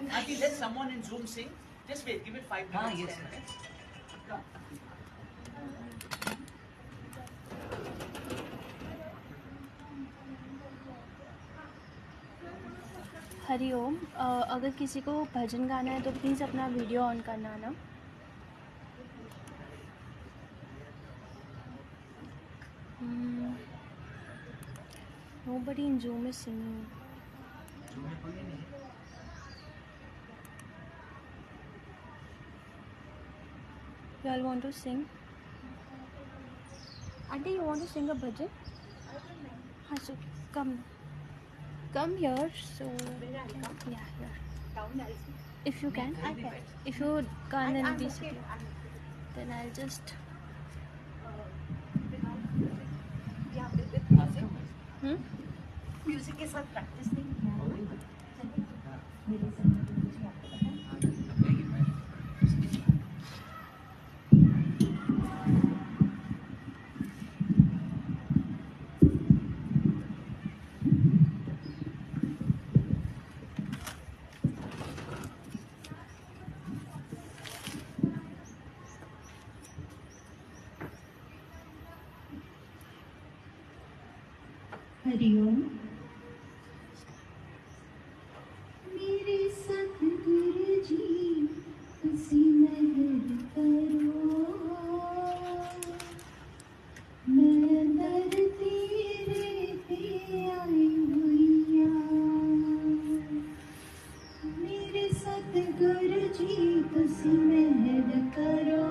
Auntie, let someone in Zoom sing. Just wait, give it 5 minutes. Yes, 10 minutes. Come. Hariom. अगर किसी को भजन गाना है तो प्लीज़ अपना वीडियो ऑन करना ना। Nobody in Zoom is singing. You all want to sing? Auntie, you want to sing a bhajan? So come here. So yeah, here. If you can. If you can't, then be sit here. Then I'll just. Music के साथ practice नहीं किया हरिओम। मेरे सतगुरु जी तुसी मेहर करो, मैं दर तेरे ते आई हुईया। मेरे सतगुरु जी तुसी मेहर करो,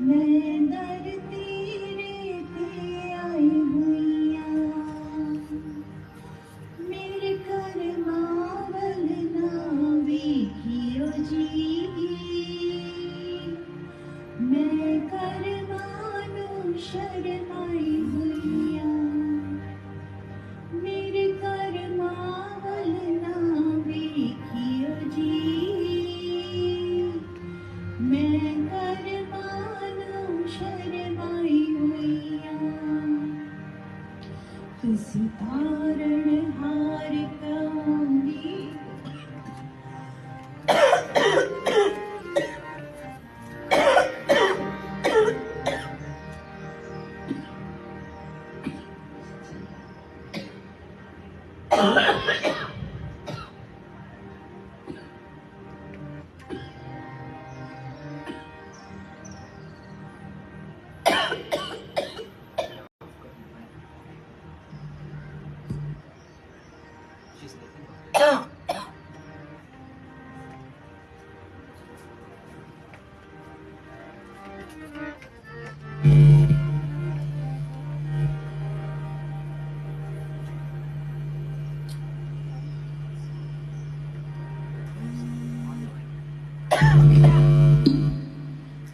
मैं दर तेरे ते आई हुईया। मेरे घर मावल ना वेखियो जी, मैं घर मानो शर्माई हुईया। मेरे घर मावल ना वेखियो जी, मैं घर मानो शर्माई हुईया। तुसी तारण हार कहूंगी,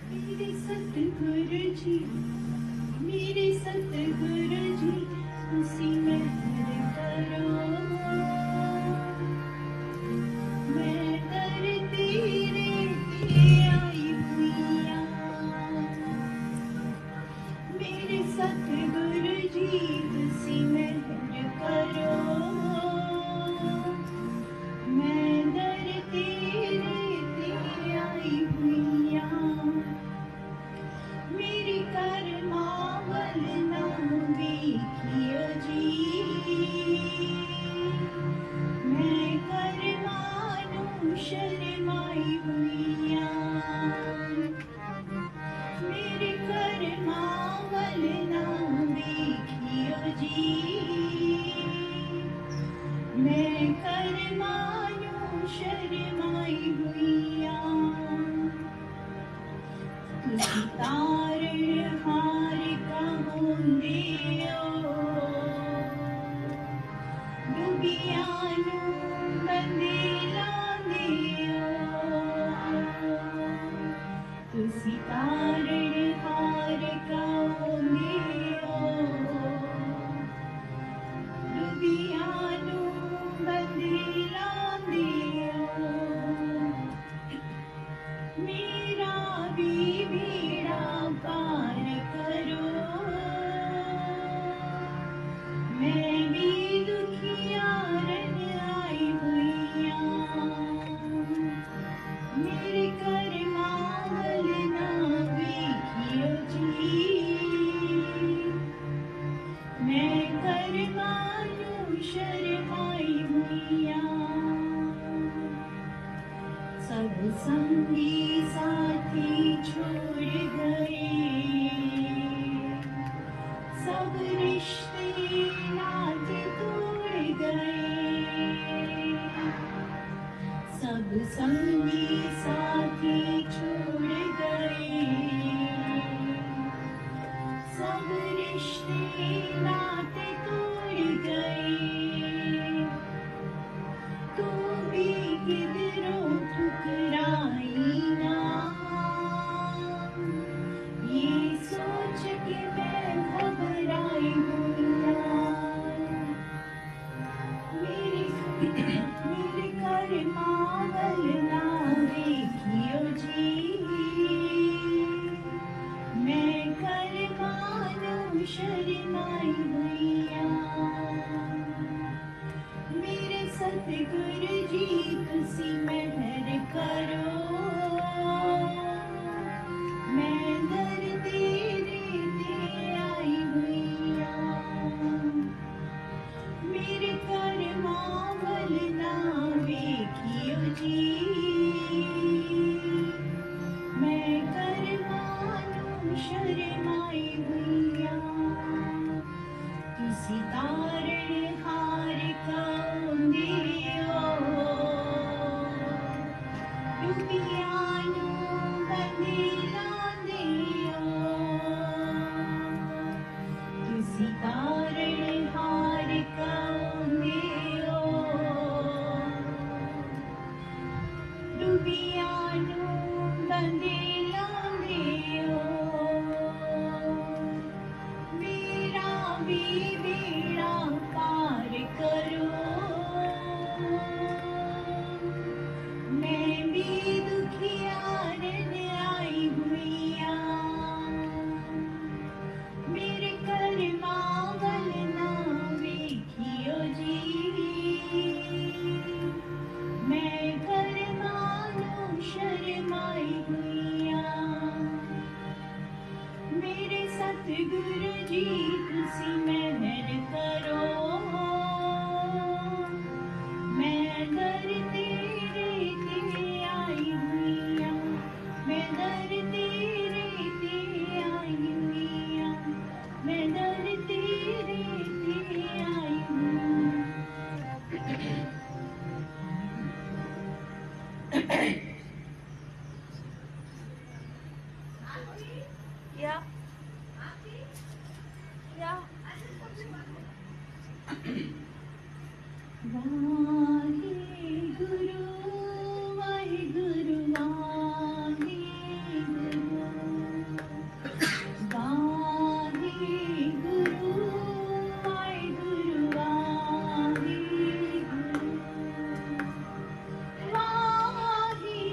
मेरे सतगुरु जी, मेरे सतगुरु जी तुसी मेहर करो, मैं दर तेरे ते आई हुईया। मेरे सतगुरु जी तुसी मेहर करो, मैं दर तेरे ते आई हुईया। मेरे घर मावल ना वेखियो जी, मैं घर मानो शर्माई हुईया। मेरे घर मावल ना वेखियो जी, मैं घर मानो शर्माई हुईया। तुसी तारण हार कहूंदियो, डुबिया नू बंदे लांदियो। तुसी तारण हार कहूंदियो, डुबिया नू बंदे लांदियो। मेरा भी बेड़ा पार करो, मैं भी दुखियारन सब संगी साथी छोड़ गए, सब रिश्ते नाते तोड़ गए। तू भी किधरों ठुकराई ना, ये सोच के मैं घबराई हूँ यार। मेरे कर मावल ना देखियो जी, मैं कर मानो शर्माई भैया। मेरे सतगुरु जी तुसी मेहर करो, मैं दर तेरे ते आई भैया। मेरे कर मावल ना वेखियो जी, मैं कर मानो शर्माई भैया। तुसी तारण हार कांदियो, डुबिया नू बंदी लांदियो। तुसी तारण हार कांदियो, डुबिया नू बंदी लांदियो। मेरा भी बेड़ा पार करो, मैं भी दुखियारन आई भैया। मेरे कर मावल ना वेखियो जी, मैं कर मानो शर्माई भैया। मेरे सतगुरु जी तुसी मेहर करो, मैं दर तेरे ते आई भैया। मैं दर तेरे ते आई भैया, मैं दर तेरे ते आई हूँ। Yeah. Yeah. वाहेगुरु वाहेगुरु वाहेगुरु, वाहेगुरु वाहेगुरु, वाहेगुरु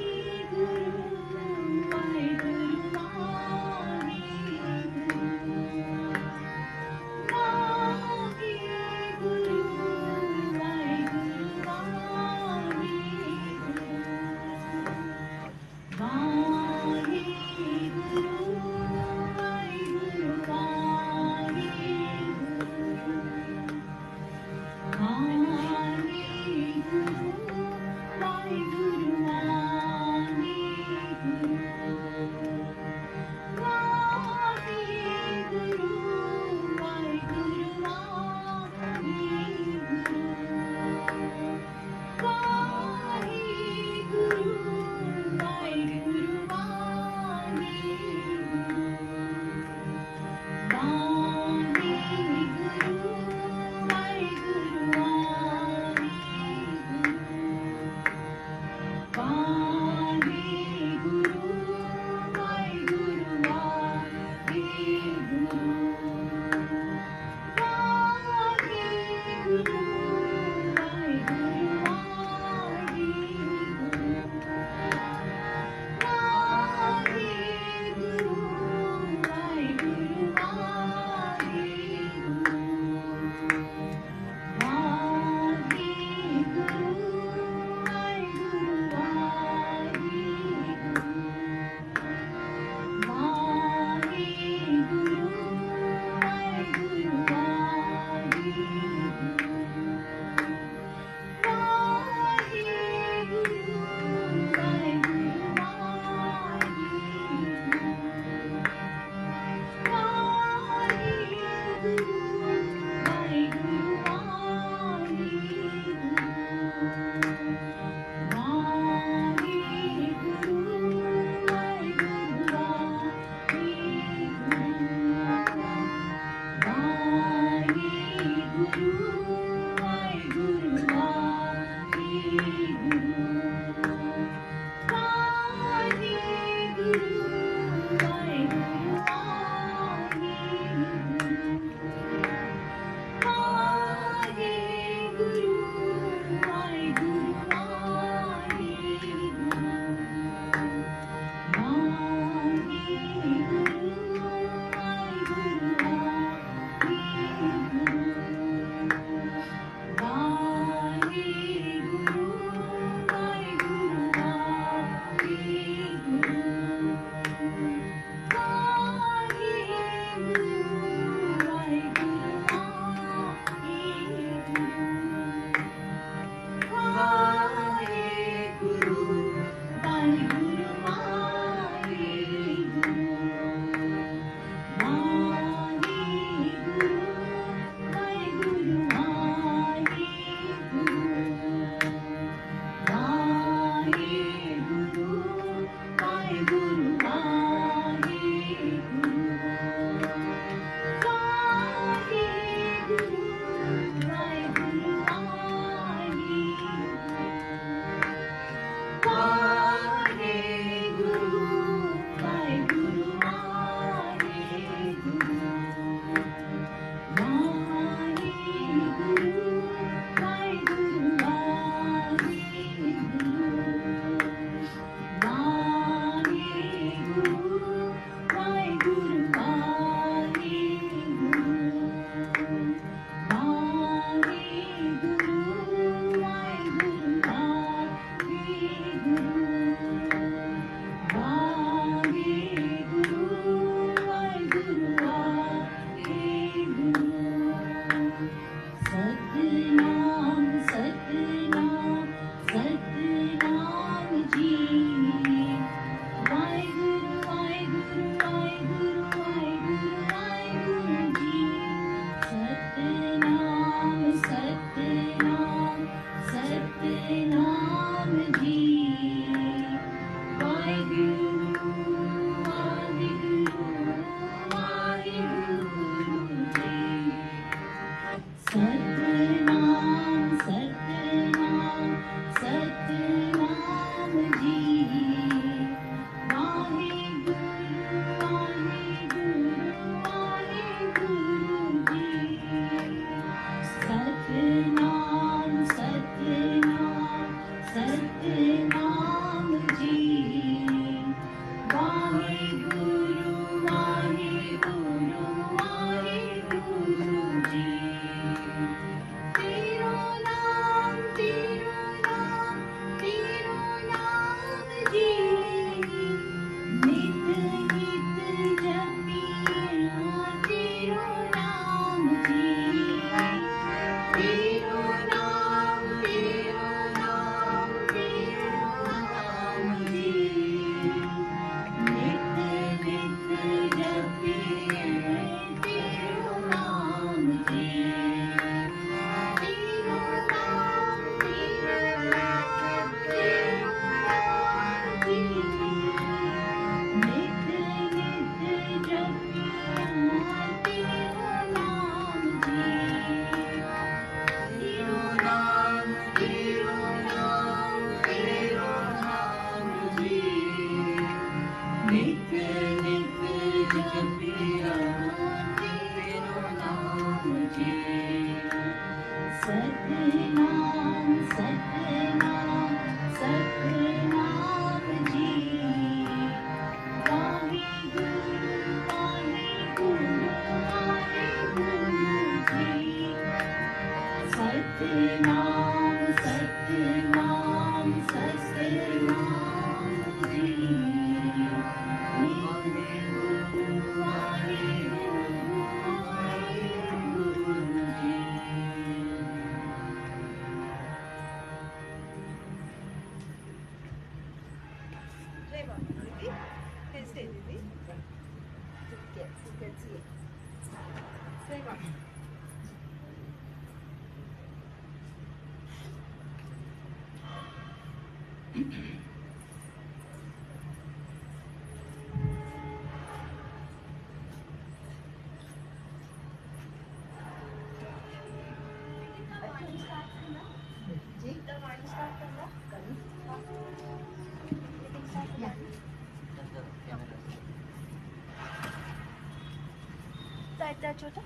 इतना छोटा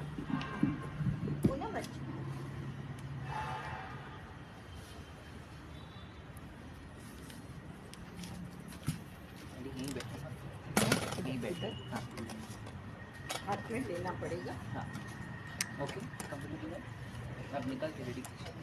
हाँ हाथ में लेना पड़ेगा। हाँ ओके कंप्लीट अब निकाल के रेडी कीजिए।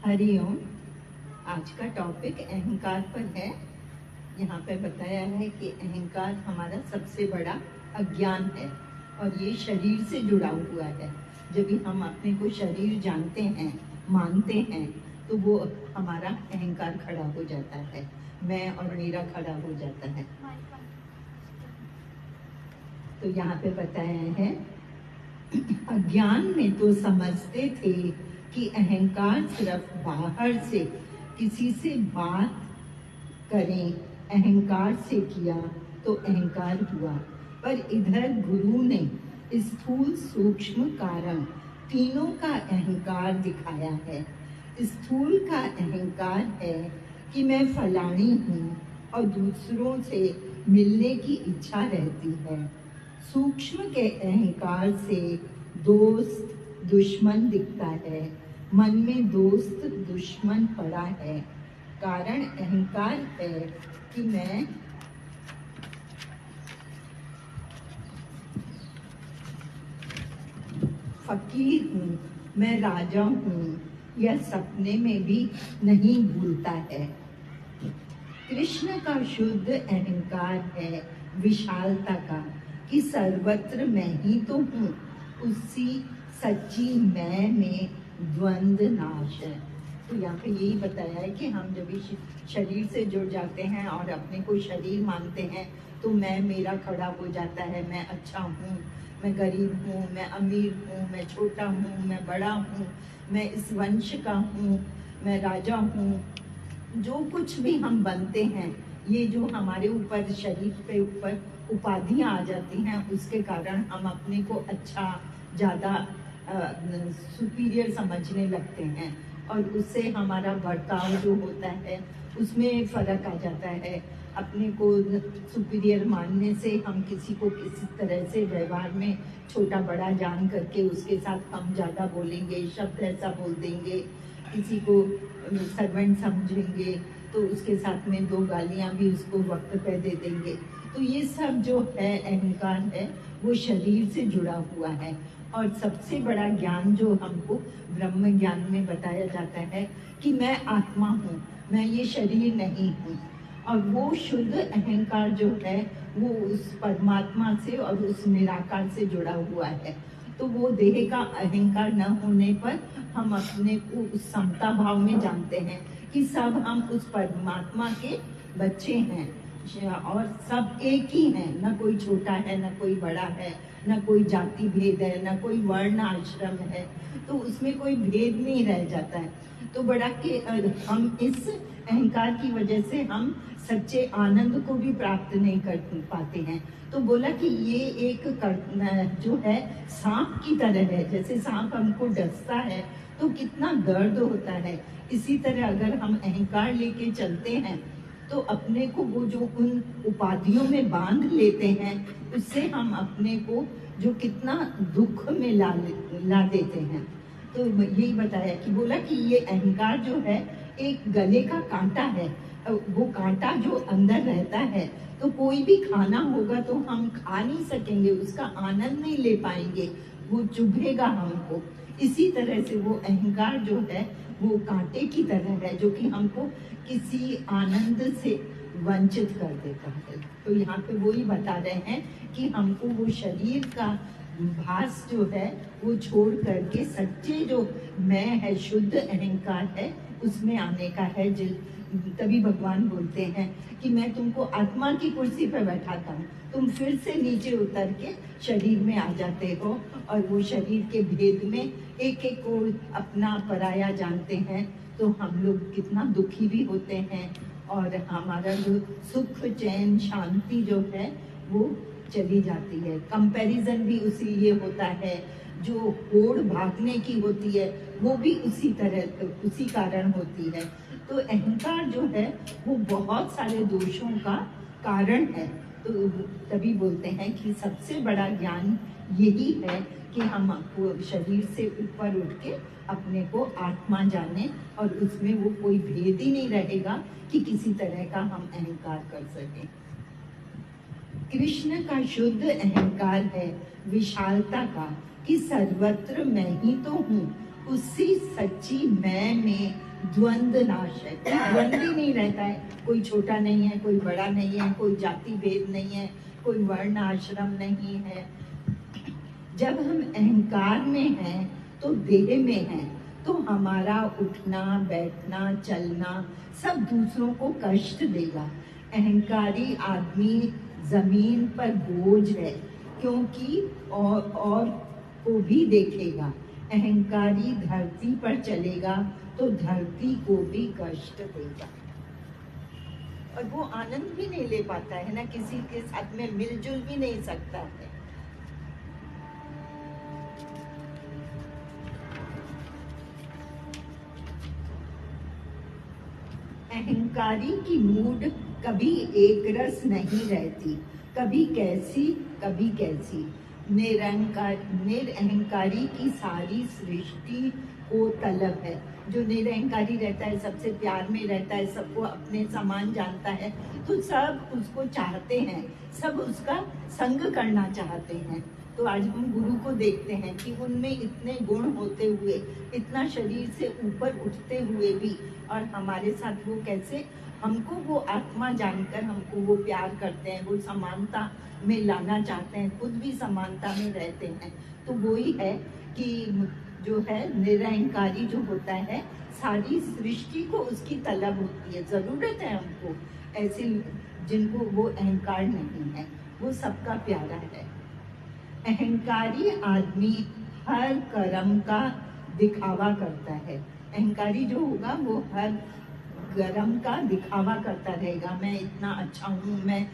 हरिओम। आज का टॉपिक अहंकार पर है। यहाँ पे बताया है कि अहंकार हमारा सबसे बड़ा अज्ञान है और ये शरीर से जुड़ा हुआ है। जब भी हम अपने को शरीर जानते हैं, मानते हैं, तो वो हमारा अहंकार खड़ा हो जाता है, मैं और मेरा खड़ा हो जाता है। तो यहाँ पे बताया है अज्ञान में तो समझते थे कि अहंकार सिर्फ बाहर से किसी से बात करें, अहंकार से किया तो अहंकार हुआ। पर इधर गुरु ने स्थूल सूक्ष्म कारण तीनों का अहंकार दिखाया है। स्थूल का अहंकार है कि मैं फलानी हूँ और दूसरों से मिलने की इच्छा रहती है। सूक्ष्म के अहंकार से दोस्त दुश्मन दिखता है, मन में दोस्त दुश्मन पड़ा है। कारण अहंकार है कि मैं फकीर हूँ, मैं राजा हूँ, यह सपने में भी नहीं भूलता है। कृष्ण का शुद्ध अहंकार है विशालता का कि सर्वत्र मैं ही तो हूँ। उसी सच्ची मैं में द्वंद्व नाश है। तो यहाँ पे यही बताया है कि हम जब इस शरीर से जुड़ जाते हैं और अपने को शरीर मानते हैं तो मैं मेरा खड़ा हो जाता है। मैं अच्छा हूँ, मैं गरीब हूँ, मैं अमीर हूँ, मैं छोटा हूँ, मैं बड़ा हूँ, मैं इस वंश का हूँ, मैं राजा हूँ। जो कुछ भी हम बनते हैं, ये जो हमारे ऊपर शरीर पे ऊपर उपाधियाँ आ जाती हैं, उसके कारण हम अपने को अच्छा ज़्यादा सुपीरियर समझने लगते हैं और उससे हमारा बर्ताव जो होता है उसमें फ़र्क आ जाता है। अपने को सुपीरियर मानने से हम किसी को किसी तरह से व्यवहार में छोटा बड़ा जान करके उसके साथ कम ज़्यादा बोलेंगे, शब्द ऐसा बोल देंगे, किसी को सर्वेंट समझेंगे तो उसके साथ में दो गालियाँ भी उसको वक्त पे दे देंगे। तो ये सब जो है अहंकार है वो शरीर से जुड़ा हुआ है। और सबसे बड़ा ज्ञान जो हमको ब्रह्म ज्ञान में बताया जाता है कि मैं आत्मा हूँ, मैं ये शरीर नहीं हूँ। और वो शुद्ध अहंकार जो है वो उस परमात्मा से और उस निराकार से जुड़ा हुआ है। तो वो देह का अहंकार न होने पर हम अपने को उस समता भाव में जानते हैं कि सब हम उस परमात्मा के बच्चे हैं और सब एक ही हैं। न कोई छोटा है, न कोई बड़ा है, न कोई जाति भेद है, न कोई वर्ण आश्रम है। तो उसमें कोई भेद नहीं रह जाता है। तो बड़ा के हम इस अहंकार की वजह से हम सच्चे आनंद को भी प्राप्त नहीं कर पाते हैं। तो बोला कि ये एक जो है सांप की तरह है। जैसे सांप हमको डसता है तो कितना दर्द होता है, इसी तरह अगर हम अहंकार लेके चलते हैं तो अपने को वो जो उन उपाधियों में बांध लेते हैं उससे हम अपने को जो कितना दुख में ला देते हैं। तो यही बताया कि बोला कि ये अहंकार जो है एक गले का कांटा है। वो कांटा जो अंदर रहता है तो कोई भी खाना होगा तो हम खा नहीं सकेंगे, उसका आनंद नहीं ले पाएंगे, वो चुभेगा हमको। इसी तरह से वो अहंकार जो है वो कांटे की तरह है जो कि हमको किसी आनंद से वंचित कर देता है। तो यहाँ पे वो ही बता रहे हैं कि हमको वो शरीर का भास जो है वो छोड़ करके सच्चे जो मैं है, शुद्ध अहंकार है, उसमें आने का है। तभी भगवान बोलते हैं कि मैं तुमको आत्मा की कुर्सी पर बैठाता हूँ, तुम फिर से नीचे उतर के शरीर में आ जाते हो और वो शरीर के भेद में एक एक को अपना पराया जानते हैं। तो हम लोग कितना दुखी भी होते हैं और हमारा जो सुख चैन शांति जो है वो चली जाती है। कंपैरिजन भी उसी ये होता है, जो होड़ भागने की होती है वो भी उसी तरह उसी कारण होती है। तो अहंकार जो है वो बहुत सारे दोषों का कारण है। तो तभी बोलते हैं कि सबसे बड़ा ज्ञान यही है कि हम शरीर से ऊपर उठ के अपने को आत्मा जाने और उसमें वो कोई भेद ही नहीं रहेगा कि किसी तरह का हम अहंकार कर सकें। कृष्ण का शुद्ध अहंकार है विशालता का कि सर्वत्र मैं ही तो हूँ। उसी सच्ची मैं में द्वंद्व नाश है, द्वंद्व ही नहीं रहता है। कोई छोटा नहीं है, कोई बड़ा नहीं है, कोई जाति भेद नहीं है, कोई वर्ण आश्रम नहीं है। जब हम अहंकार में हैं तो देह में हैं, तो हमारा उठना बैठना चलना सब दूसरों को कष्ट देगा। अहंकारी आदमी जमीन पर बोझ है, क्योंकि और को भी देखेगा। अहंकारी धरती पर चलेगा तो धरती को भी कष्ट देगा, और वो आनंद भी नहीं ले पाता है ना, किसी के साथ में मिलजुल भी नहीं सकता है। अहंकारी की मूड कभी एक रस नहीं रहती, कभी कैसी कभी कैसी। निरअहंकारी की सारी सृष्टि को तलब है। जो निरअहंकारी रहता है, सबसे प्यार में रहता है, सबको अपने समान जानता है, तो सब उसको चाहते हैं, सब उसका संग करना चाहते हैं। तो आज हम गुरु को देखते हैं कि उनमें इतने गुण होते हुए, इतना शरीर से ऊपर उठते हुए भी, और हमारे साथ वो कैसे हमको वो आत्मा जानकर हमको वो प्यार करते हैं, वो समानता में लाना चाहते हैं, खुद भी समानता में रहते हैं। तो वही है कि जो है निरअहंकारी जो होता है, सारी सृष्टि को उसकी तलब होती है, जरूरत है हमको ऐसे जिनको वो अहंकार नहीं है, वो सबका प्यारा है। अहंकारी आदमी हर कर्म का दिखावा करता है। अहंकारी जो होगा वो हर कर्म का दिखावा करता रहेगा। मैं इतना अच्छा हूँ, मैं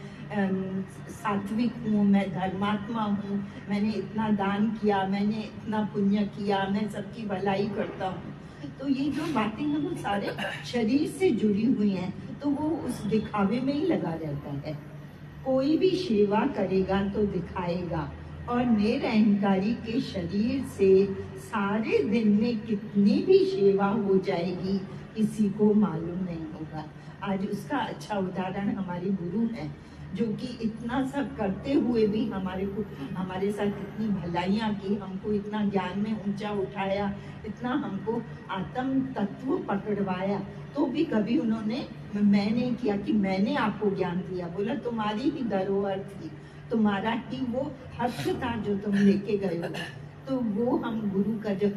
सात्विक हूँ, मैं धर्मात्मा हूँ, मैंने इतना दान किया, मैंने इतना पुण्य किया, मैं सबकी भलाई करता हूँ। तो ये जो बातें हैं वो सारे शरीर से जुड़ी हुई हैं, तो वो उस दिखावे में ही लगा रहता है। कोई भी सेवा करेगा तो दिखाएगा, और निरअहंकारी के शरीर से सारे दिन में कितनी भी सेवा हो जाएगी किसी को मालूम नहीं होगा। आज उसका अच्छा उदाहरण हमारे गुरु हैं, जो कि इतना सब करते हुए भी हमारे साथ इतनी भलाइयाँ की, हमको इतना ज्ञान में ऊंचा उठाया, इतना हमको आत्म तत्व पकड़वाया, तो भी कभी उन्होंने मैं नहीं किया कि मैंने आपको ज्ञान दिया। बोला तुम्हारी ही धरोहर थी, तुम्हारा ही वो हक था जो तुम लेके गए हो। तो वो हम गुरु का जो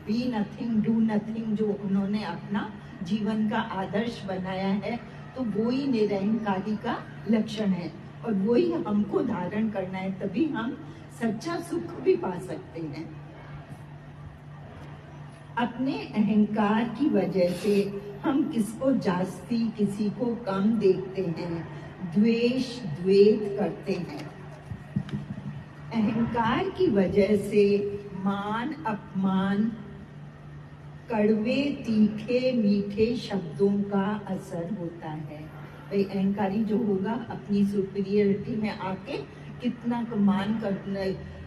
बी नथिंग डू नथिंग जो उन्होंने अपना जीवन का आदर्श बनाया है, तो वो ही निरअहंकारी का लक्षण है, और वो ही हमको धारण करना है, तभी हम सच्चा सुख भी पा सकते हैं। अपने अहंकार की वजह से हम किसको जास्ती किसी को कम देखते हैं, द्वेष द्वेष करते हैं। अहंकार की वजह से मान अपमान, कड़वे तीखे मीठे शब्दों का असर होता है। भाई अहंकारी जो होगा अपनी सुपीरियरिटी में आके कितना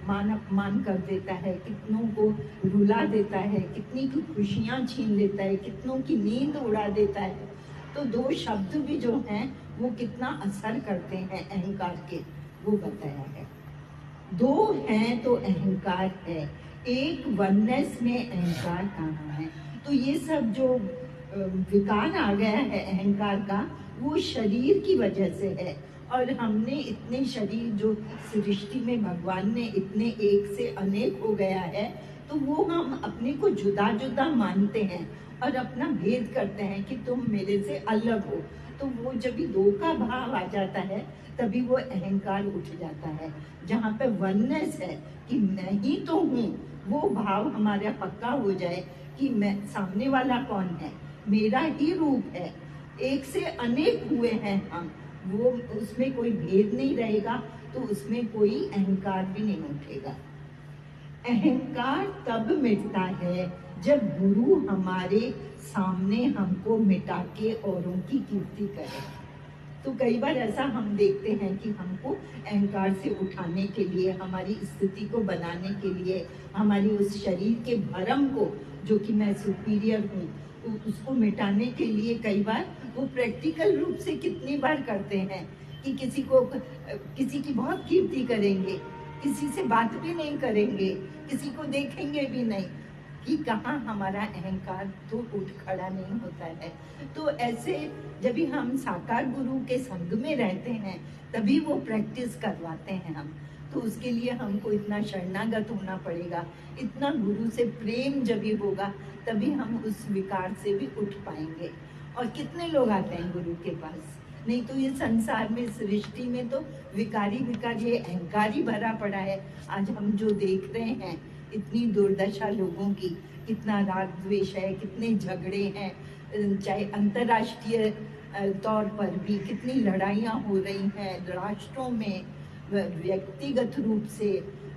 मान अपमान कर देता है, कितनों को रुला देता है, कितनी की खुशियाँ छीन लेता है, कितनों की नींद उड़ा देता है। तो दो शब्द भी जो हैं वो कितना असर करते हैं अहंकार के, वो बताया है। दो हैं तो अहंकार है, एक वननेस में अहंकार कहाँ है। तो ये सब जो विकार आ गया है अहंकार का, वो शरीर की वजह से है। और हमने इतने शरीर जो सृष्टि में भगवान ने इतने एक से अनेक हो गया है, तो वो हम अपने को जुदा जुदा मानते हैं और अपना भेद करते हैं कि तुम मेरे से अलग हो। तो वो जब भी दो का भाव आ जाता है तभी वो अहंकार उठ जाता है। जहाँ पे वननेस है कि मैं ही तो हूँ, वो भाव हमारा पक्का हो जाए कि मैं, सामने वाला कौन है, मेरा ही रूप है, एक से अनेक हुए हैं हम, वो उसमें कोई भेद नहीं रहेगा, तो उसमें कोई अहंकार भी नहीं उठेगा। अहंकार तब मिटता है जब गुरु हमारे सामने हमको मिटा के औरों की कीर्ति करे। तो कई बार ऐसा हम देखते हैं कि हमको अहंकार से उठाने के लिए, हमारी स्थिति को बनाने के लिए, हमारी उस शरीर के भरम को, जो कि मैं सुपीरियर हूँ, उसको मिटाने के लिए कई बार वो प्रैक्टिकल रूप से कितनी बार करते हैं कि किसी की बहुत कीर्ति करेंगे, किसी से बात भी नहीं करेंगे, किसी को देखेंगे भी नहीं, कि कहाँ हमारा अहंकार तो उठ खड़ा नहीं होता है। तो ऐसे जब भी हम साकार गुरु के संग में रहते हैं तभी वो प्रैक्टिस करवाते हैं हम। तो उसके लिए हमको इतना शरणागत होना पड़ेगा, इतना गुरु से प्रेम जब भी होगा तभी हम उस विकार से भी उठ पाएंगे। और कितने लोग आते हैं गुरु के पास, नहीं तो ये संसार में, सृष्टि में तो विकारी ये अहंकारी भरा पड़ा है। आज हम जो देख रहे हैं इतनी दुर्दशा लोगों की, कितना राग द्वेष है, कितने झगड़े हैं, चाहे अंतर्राष्ट्रीय तौर पर भी कितनी लड़ाइयाँ हो रही हैं राष्ट्रों में, व्यक्तिगत रूप से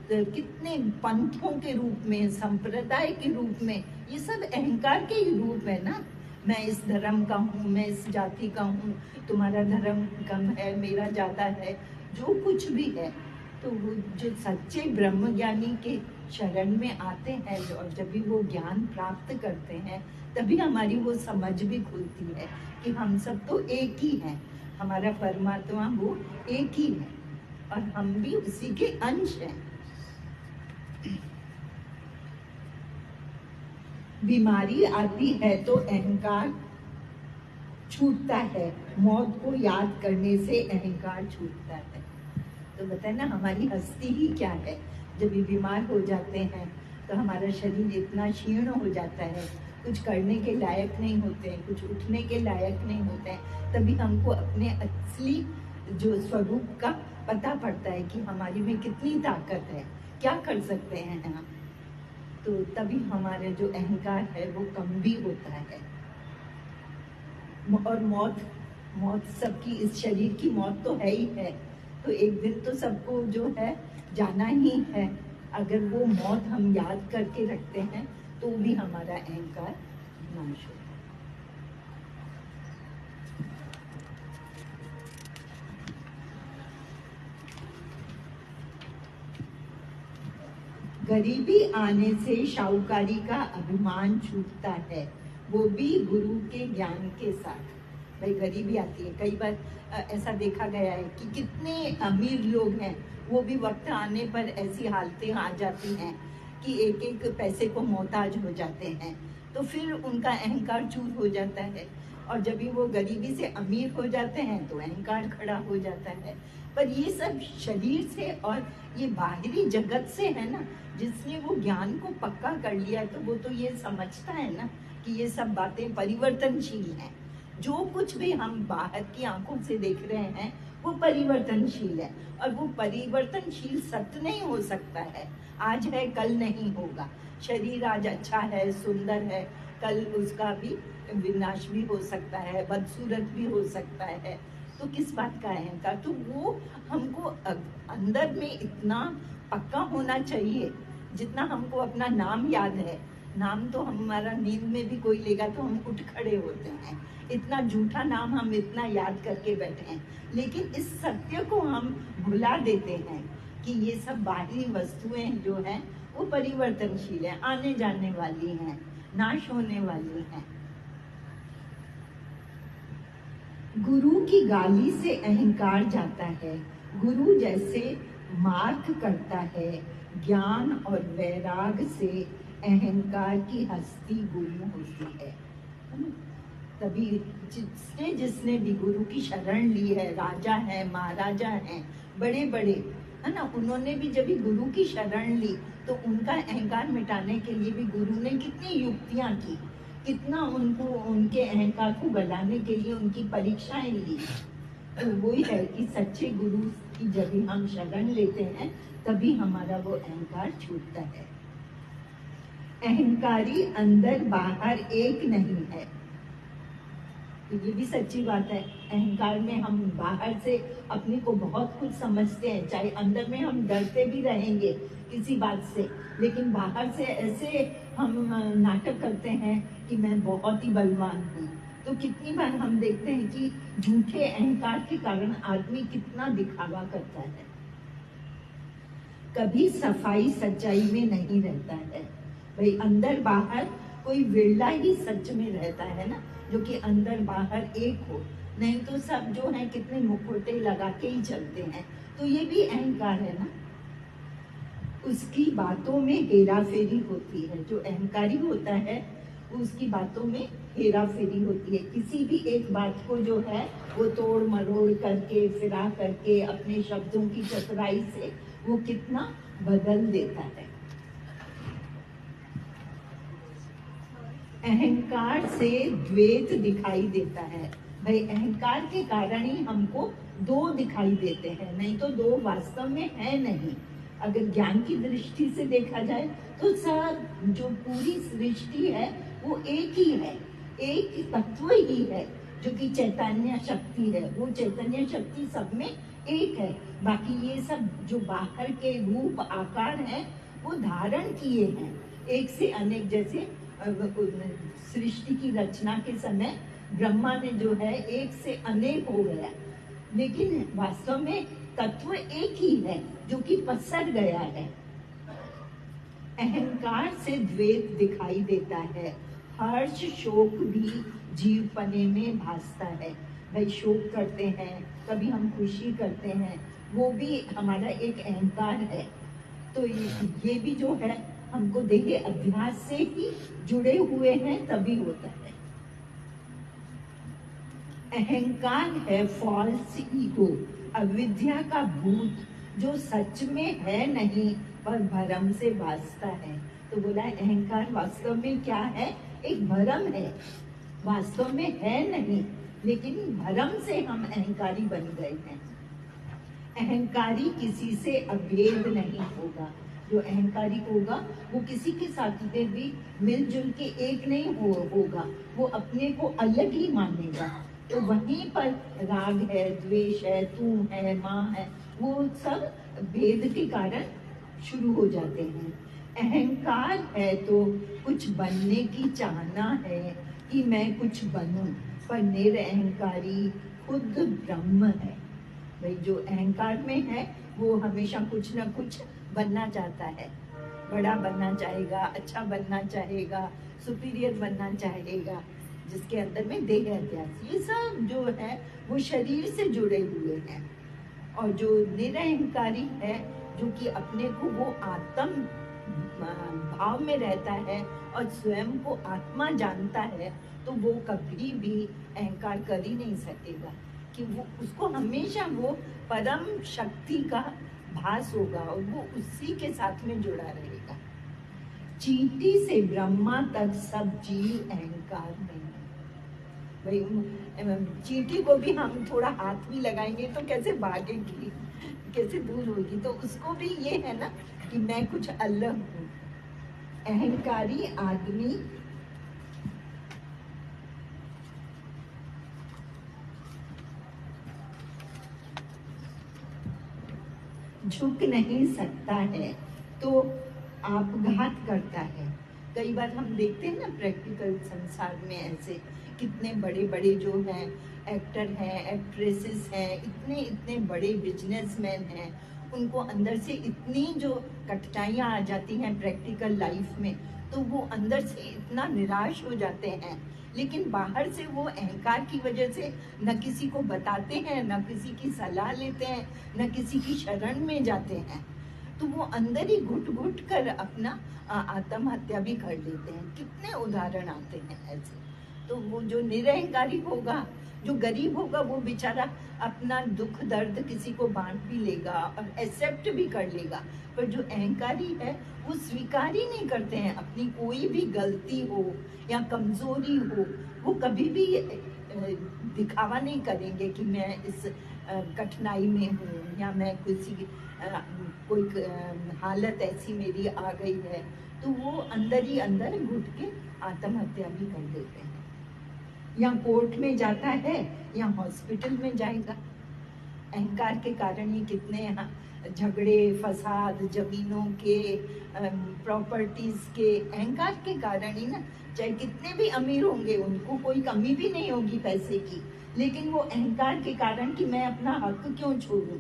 कितने पंथों के रूप में, संप्रदाय के रूप में, ये सब अहंकार के ही रूप है ना। मैं इस धर्म का हूँ, मैं इस जाति का हूँ, तुम्हारा धर्म कम है, मेरा ज़्यादा है, जो कुछ भी है। तो वो जो सच्चे ब्रह्म ज्ञानी के शरण में आते हैं और जब भी वो ज्ञान प्राप्त करते हैं, तभी हमारी वो समझ भी खुलती है कि हम सब तो एक ही हैं, हमारा परमात्मा वो एक ही है और हम भी उसी के अंश हैं। बीमारी आती है तो अहंकार छूटता है, मौत को याद करने से अहंकार छूटता है। तो बताए ना, हमारी हस्ती ही क्या है। जब भी बीमार हो जाते हैं तो हमारा शरीर इतना क्षीण हो जाता है, कुछ करने के लायक नहीं होते हैं, कुछ उठने के लायक नहीं होते हैं, तभी हमको अपने असली जो स्वरूप का पता पड़ता है कि हमारी में कितनी ताकत है, क्या कर सकते हैं हम। तो तभी हमारे जो अहंकार है वो कम भी होता है। और मौत सबकी, इस शरीर की मौत तो है ही है, तो एक दिन तो सबको जो है जाना ही है। अगर वो मौत हम याद करके रखते हैं तो भी हमारा अहंकार नाश होता है। गरीबी आने से शाहूकारी का अभिमान छूटता है, वो भी गुरु के ज्ञान के साथ। भाई गरीबी आती है, कई बार ऐसा देखा गया है कि कितने अमीर लोग हैं, वो भी वक्त आने पर ऐसी हालतें आ जाती हैं कि एक एक पैसे को मोहताज हो जाते हैं, तो फिर उनका अहंकार चूर हो जाता है। और जब भी वो गरीबी से अमीर हो जाते हैं तो अहंकार खड़ा हो जाता है। पर ये सब शरीर से और ये बाहरी जगत से है ना। जिसने वो ज्ञान को पक्का कर लिया है तो वो तो ये समझता है ना कि ये सब बातें परिवर्तनशील हैं। जो कुछ भी हम बाहर की आंखों से देख रहे हैं वो परिवर्तनशील है, और वो परिवर्तनशील सत्य नहीं हो सकता है। आज है कल नहीं होगा। शरीर आज अच्छा है, सुंदर है, कल उसका भी विनाश भी हो सकता है, बदसूरत भी हो सकता है। तो किस बात का अहंकार? तो वो हमको अंदर में इतना पक्का होना चाहिए, जितना हमको अपना नाम याद है। नाम तो हमारा नींद में भी कोई लेगा तो हम उठ खड़े होते हैं। इतना झूठा नाम हम इतना याद करके बैठे हैं, लेकिन इस सत्य को हम भुला देते हैं कि ये सब बाहरी वस्तुएं जो हैं वो परिवर्तनशील है, आने जाने वाली हैं, नाश होने वाली हैं। गुरु की गाली से अहंकार जाता है। गुरु जैसे मार्ग करता है, ज्ञान और वैराग से अहंकार की हस्ती गुरु होती है। तभी जिसने भी गुरु की शरण ली है, राजा है, महाराजा हैं, बड़े बड़े है ना, उन्होंने भी जब भी गुरु की शरण ली तो उनका अहंकार मिटाने के लिए भी गुरु ने कितनी युक्तियां की, कितना उनको उनके अहंकार को गलाने के लिए उनकी परीक्षाएं ली। तो वही है कि सच्चे गुरु की जब भी हम शरण लेते हैं तभी हमारा वो अहंकार छूटता है। अहंकारी अंदर बाहर एक नहीं है, तो ये भी सच्ची बात है। अहंकार में हम बाहर से अपने को बहुत कुछ समझते हैं, चाहे अंदर में हम डरते भी रहेंगे किसी बात से, लेकिन बाहर से ऐसे हम नाटक करते हैं कि मैं बहुत ही बलवान हूँ। तो कितनी बार हम देखते हैं कि झूठे अहंकार के कारण आदमी कितना दिखावा करता है। कभी सफाई सच्चाई में नहीं रहता है। भाई अंदर बाहर कोई विरला ही सच में रहता है ना, जो कि अंदर बाहर एक हो, नहीं तो सब जो है कितने मुखौटे लगा के ही चलते हैं। तो ये भी अहंकार है ना। उसकी बातों में हेरा फेरी होती है। जो अहंकारी होता है उसकी बातों में हेरा फेरी होती है। किसी भी एक बात को जो है वो तोड़ मरोड़ करके, फिरा करके, अपने शब्दों की चतुराई से वो कितना बदल देता है। अहंकार से द्वैत दिखाई देता है। भाई अहंकार के कारण ही हमको दो दिखाई देते हैं, नहीं तो दो वास्तव में है नहीं। अगर ज्ञान की दृष्टि से देखा जाए तो सब जो पूरी सृष्टि है वो एक ही है, एक तत्व ही है जो कि चैतन्य शक्ति है। वो चैतन्य शक्ति सब में एक है। बाकी ये सब जो बाहर के रूप आकार हैं वो धारण किए हैं एक से अनेक। जैसे सृष्टि की रचना के समय ब्रह्मा ने जो है एक से अनेक हो गया, लेकिन वास्तव में तत्व एक ही है जो कि पसर गया है। अहंकार से द्वैत दिखाई देता है। हर्ष शोक भी जीवपने में भासता है। भाई शोक करते हैं, कभी हम खुशी करते हैं, वो भी हमारा एक अहंकार है। तो ये भी जो है हमको देह अभ्यास से ही जुड़े हुए हैं तभी होता है। अहंकार है फॉल्स ईगो, अविद्या का भूत जो सच में है नहीं पर भ्रम से भासता है। तो बोला अहंकार वास्तव में क्या है? एक भ्रम है, वास्तव में है नहीं, लेकिन भ्रम से हम अहंकारी बन गए हैं। अहंकारी किसी से अभेद नहीं होगा। जो अहंकारी होगा वो किसी के साथ में भी मिलजुल के एक नहीं होगा, वो अपने को अलग ही मानेगा। तो वहीं पर राग है, द्वेष है, तू है, माँ है, वो सब भेद के कारण शुरू हो जाते हैं। अहंकार है तो कुछ बनने की चाहना है कि मैं कुछ बनूं, पर निरअहंकारी खुद ब्रह्म है। भाई जो अहंकार में है वो हमेशा कुछ ना कुछ बनना चाहता है, बड़ा बनना चाहेगा, अच्छा बनना चाहेगा, सुपीरियर बनना चाहेगा, जिसके अंदर में देह अध्यास, ये सब जो है वो शरीर से जुड़े हुए हैं। और जो निरअहंकारी है, जो कि अपने को वो आत्म भाव में रहता है और स्वयं को आत्मा जानता है, तो वो कभी भी अहंकार कर ही नहीं सकेगा, कि वो उसको हमेशा वो परम शक्ति का भास होगा और वो उसी के साथ में जुड़ा रहेगा। चींटी से ब्रह्मा तक सब जीव अहंकार में। भाई चींटी को भी हम थोड़ा हाथ भी लगाएंगे तो कैसे भागेगी, कैसे दूर होगी, तो उसको भी ये है ना कि मैं कुछ अलग हूँ। अहंकारी आदमी झुक नहीं सकता है तो आपघात करता है। कई बार हम देखते हैं ना प्रैक्टिकल संसार में ऐसे कितने बड़े बड़े जो हैं एक्टर हैं, एक्ट्रेसेस हैं, इतने इतने बड़े बिजनेसमैन हैं, उनको अंदर से इतनी जो कठिनाइयाँ आ जाती हैं प्रैक्टिकल लाइफ में, तो वो अंदर से इतना निराश हो जाते हैं, लेकिन बाहर से वो अहंकार की वजह से न किसी को बताते हैं, न किसी की सलाह लेते हैं, न किसी की शरण में जाते हैं, तो वो अंदर ही घुट घुट कर अपना आत्महत्या भी कर लेते हैं। कितने उदाहरण आते हैं ऐसे। तो वो जो निरअहंकारी होगा, जो गरीब होगा, वो बेचारा अपना दुख दर्द किसी को बांट भी लेगा और एक्सेप्ट भी कर लेगा, पर जो अहंकारी है वो स्वीकार ही नहीं करते हैं अपनी कोई भी गलती हो या कमजोरी हो। वो कभी भी दिखावा नहीं करेंगे कि मैं इस कठिनाई में हूँ या मैं कोई हालत ऐसी मेरी आ गई है, तो वो अंदर ही अंदर घुट के आत्महत्या भी कर देते हैं। या कोर्ट में जाता है या हॉस्पिटल में जाएगा। अहंकार के कारण ही कितने यहाँ झगड़े फसाद, जमीनों के, प्रॉपर्टीज के, अहंकार के कारण ही ना। चाहे कितने भी अमीर होंगे, उनको कोई कमी भी नहीं होगी पैसे की, लेकिन वो अहंकार के कारण कि मैं अपना हक क्यों छोड़ूं,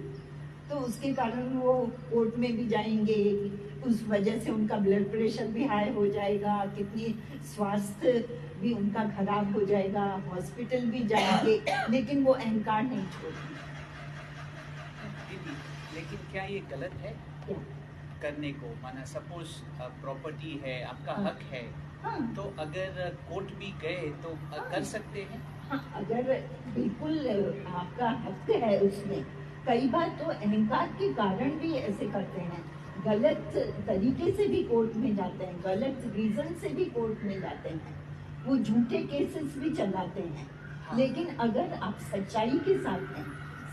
तो उसके कारण वो कोर्ट में भी जाएंगे, उस वजह से उनका ब्लड प्रेशर भी हाई हो जाएगा, कितनी स्वास्थ्य भी उनका खराब हो जाएगा, हॉस्पिटल भी जाएंगे, लेकिन वो अहंकार नहीं छोड़ेंगे। लेकिन क्या ये गलत है क्या? करने को? माना सपोज प्रॉपर्टी है, आपका हाँ। हक है, हाँ। तो अगर कोर्ट भी गए तो कर सकते हैं? हाँ, अगर बिल्कुल आपका हक है उसमें। कई बार तो अहंकार के कारण भी ऐसे करते हैं, गलत तरीके से भी कोर्ट में जाते हैं, गलत रीजन से भी कोर्ट में जाते हैं, वो झूठे केसेस भी चलाते हैं। हाँ। लेकिन अगर आप सच्चाई के साथ हैं,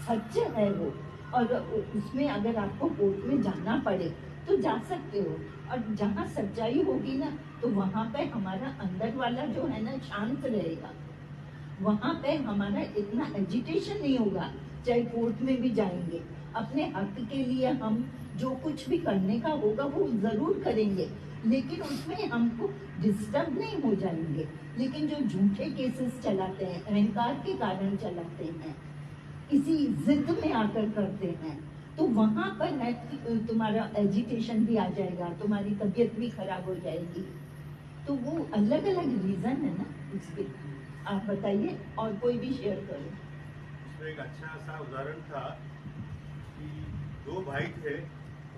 सच है वो, और उसमें अगर आपको कोर्ट में जाना पड़े तो जा सकते हो। और जहाँ सच्चाई होगी ना, तो वहाँ पे हमारा अंदर वाला जो है ना शांत रहेगा, वहाँ पे हमारा इतना एजिटेशन नहीं होगा। चाहे कोर्ट में भी जाएंगे, अपने हक के लिए हम जो कुछ भी करने का होगा वो जरूर करेंगे, लेकिन उसमें हमको डिस्टर्ब नहीं हो जाएंगे। लेकिन जो झूठे केसेस चलाते हैं, अहंकार के कारण चलाते हैं, इसी जिद में आकर करते हैं, तो वहां पर है तुम्हारा एजिटेशन भी आ जाएगा, तुम्हारी तबीयत भी खराब हो जाएगी। तो वो अलग अलग रीजन है ना इसके। आप बताइए, और कोई भी शेयर करो। तो एक अच्छा सा उदाहरण था कि दो भाई थे,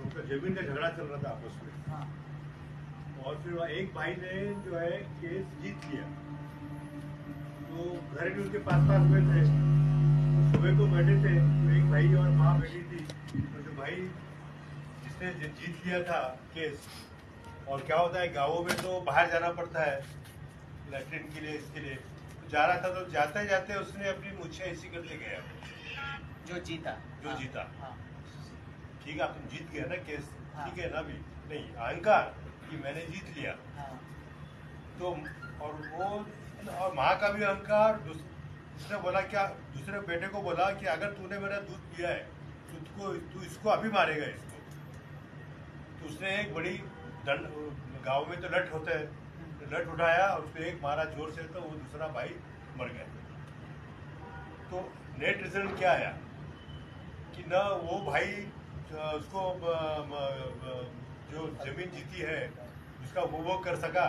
उनका जमीन का झगड़ा चल रहा था आपस में। हाँ। और फिर एक भाई ने जो है केस जीत लिया, तो घर भी उनके पास पास में थे। तो सुबह को बैठे थे, तो एक भाई और माँ बैठी थी। तो जो भाई जिसने जीत लिया था केस, और क्या होता है गाँवों में तो बाहर जाना पड़ता है लैट्रिन के लिए, इसके लिए तो जा रहा था। तो जाते जाते उसने अपनी मुझे ऐसी कर ले गया, जो जीता। जो जीता। हाँ। ठीक है, तुम जीत गए ना केस, हाँ। ठीक है ना, भी नहीं अहंकार कि मैंने जीत लिया। हाँ। तो और वो और माँ का भी अहंकार। उसने बोला, क्या दूसरे बेटे को बोला कि अगर तूने मेरा दूध पिया है तो तू इसको अभी मारेगा इसको। तो उसने एक बड़ी दंड, गाँव में तो लठ होते हैं, लठ उठाया और उसको एक मारा जोर से, तो वो दूसरा भाई मर गया। तो नेट रिजल्ट क्या आया कि न वो भाई उसको जो जमीन जीती है उसका उपभोग कर सका,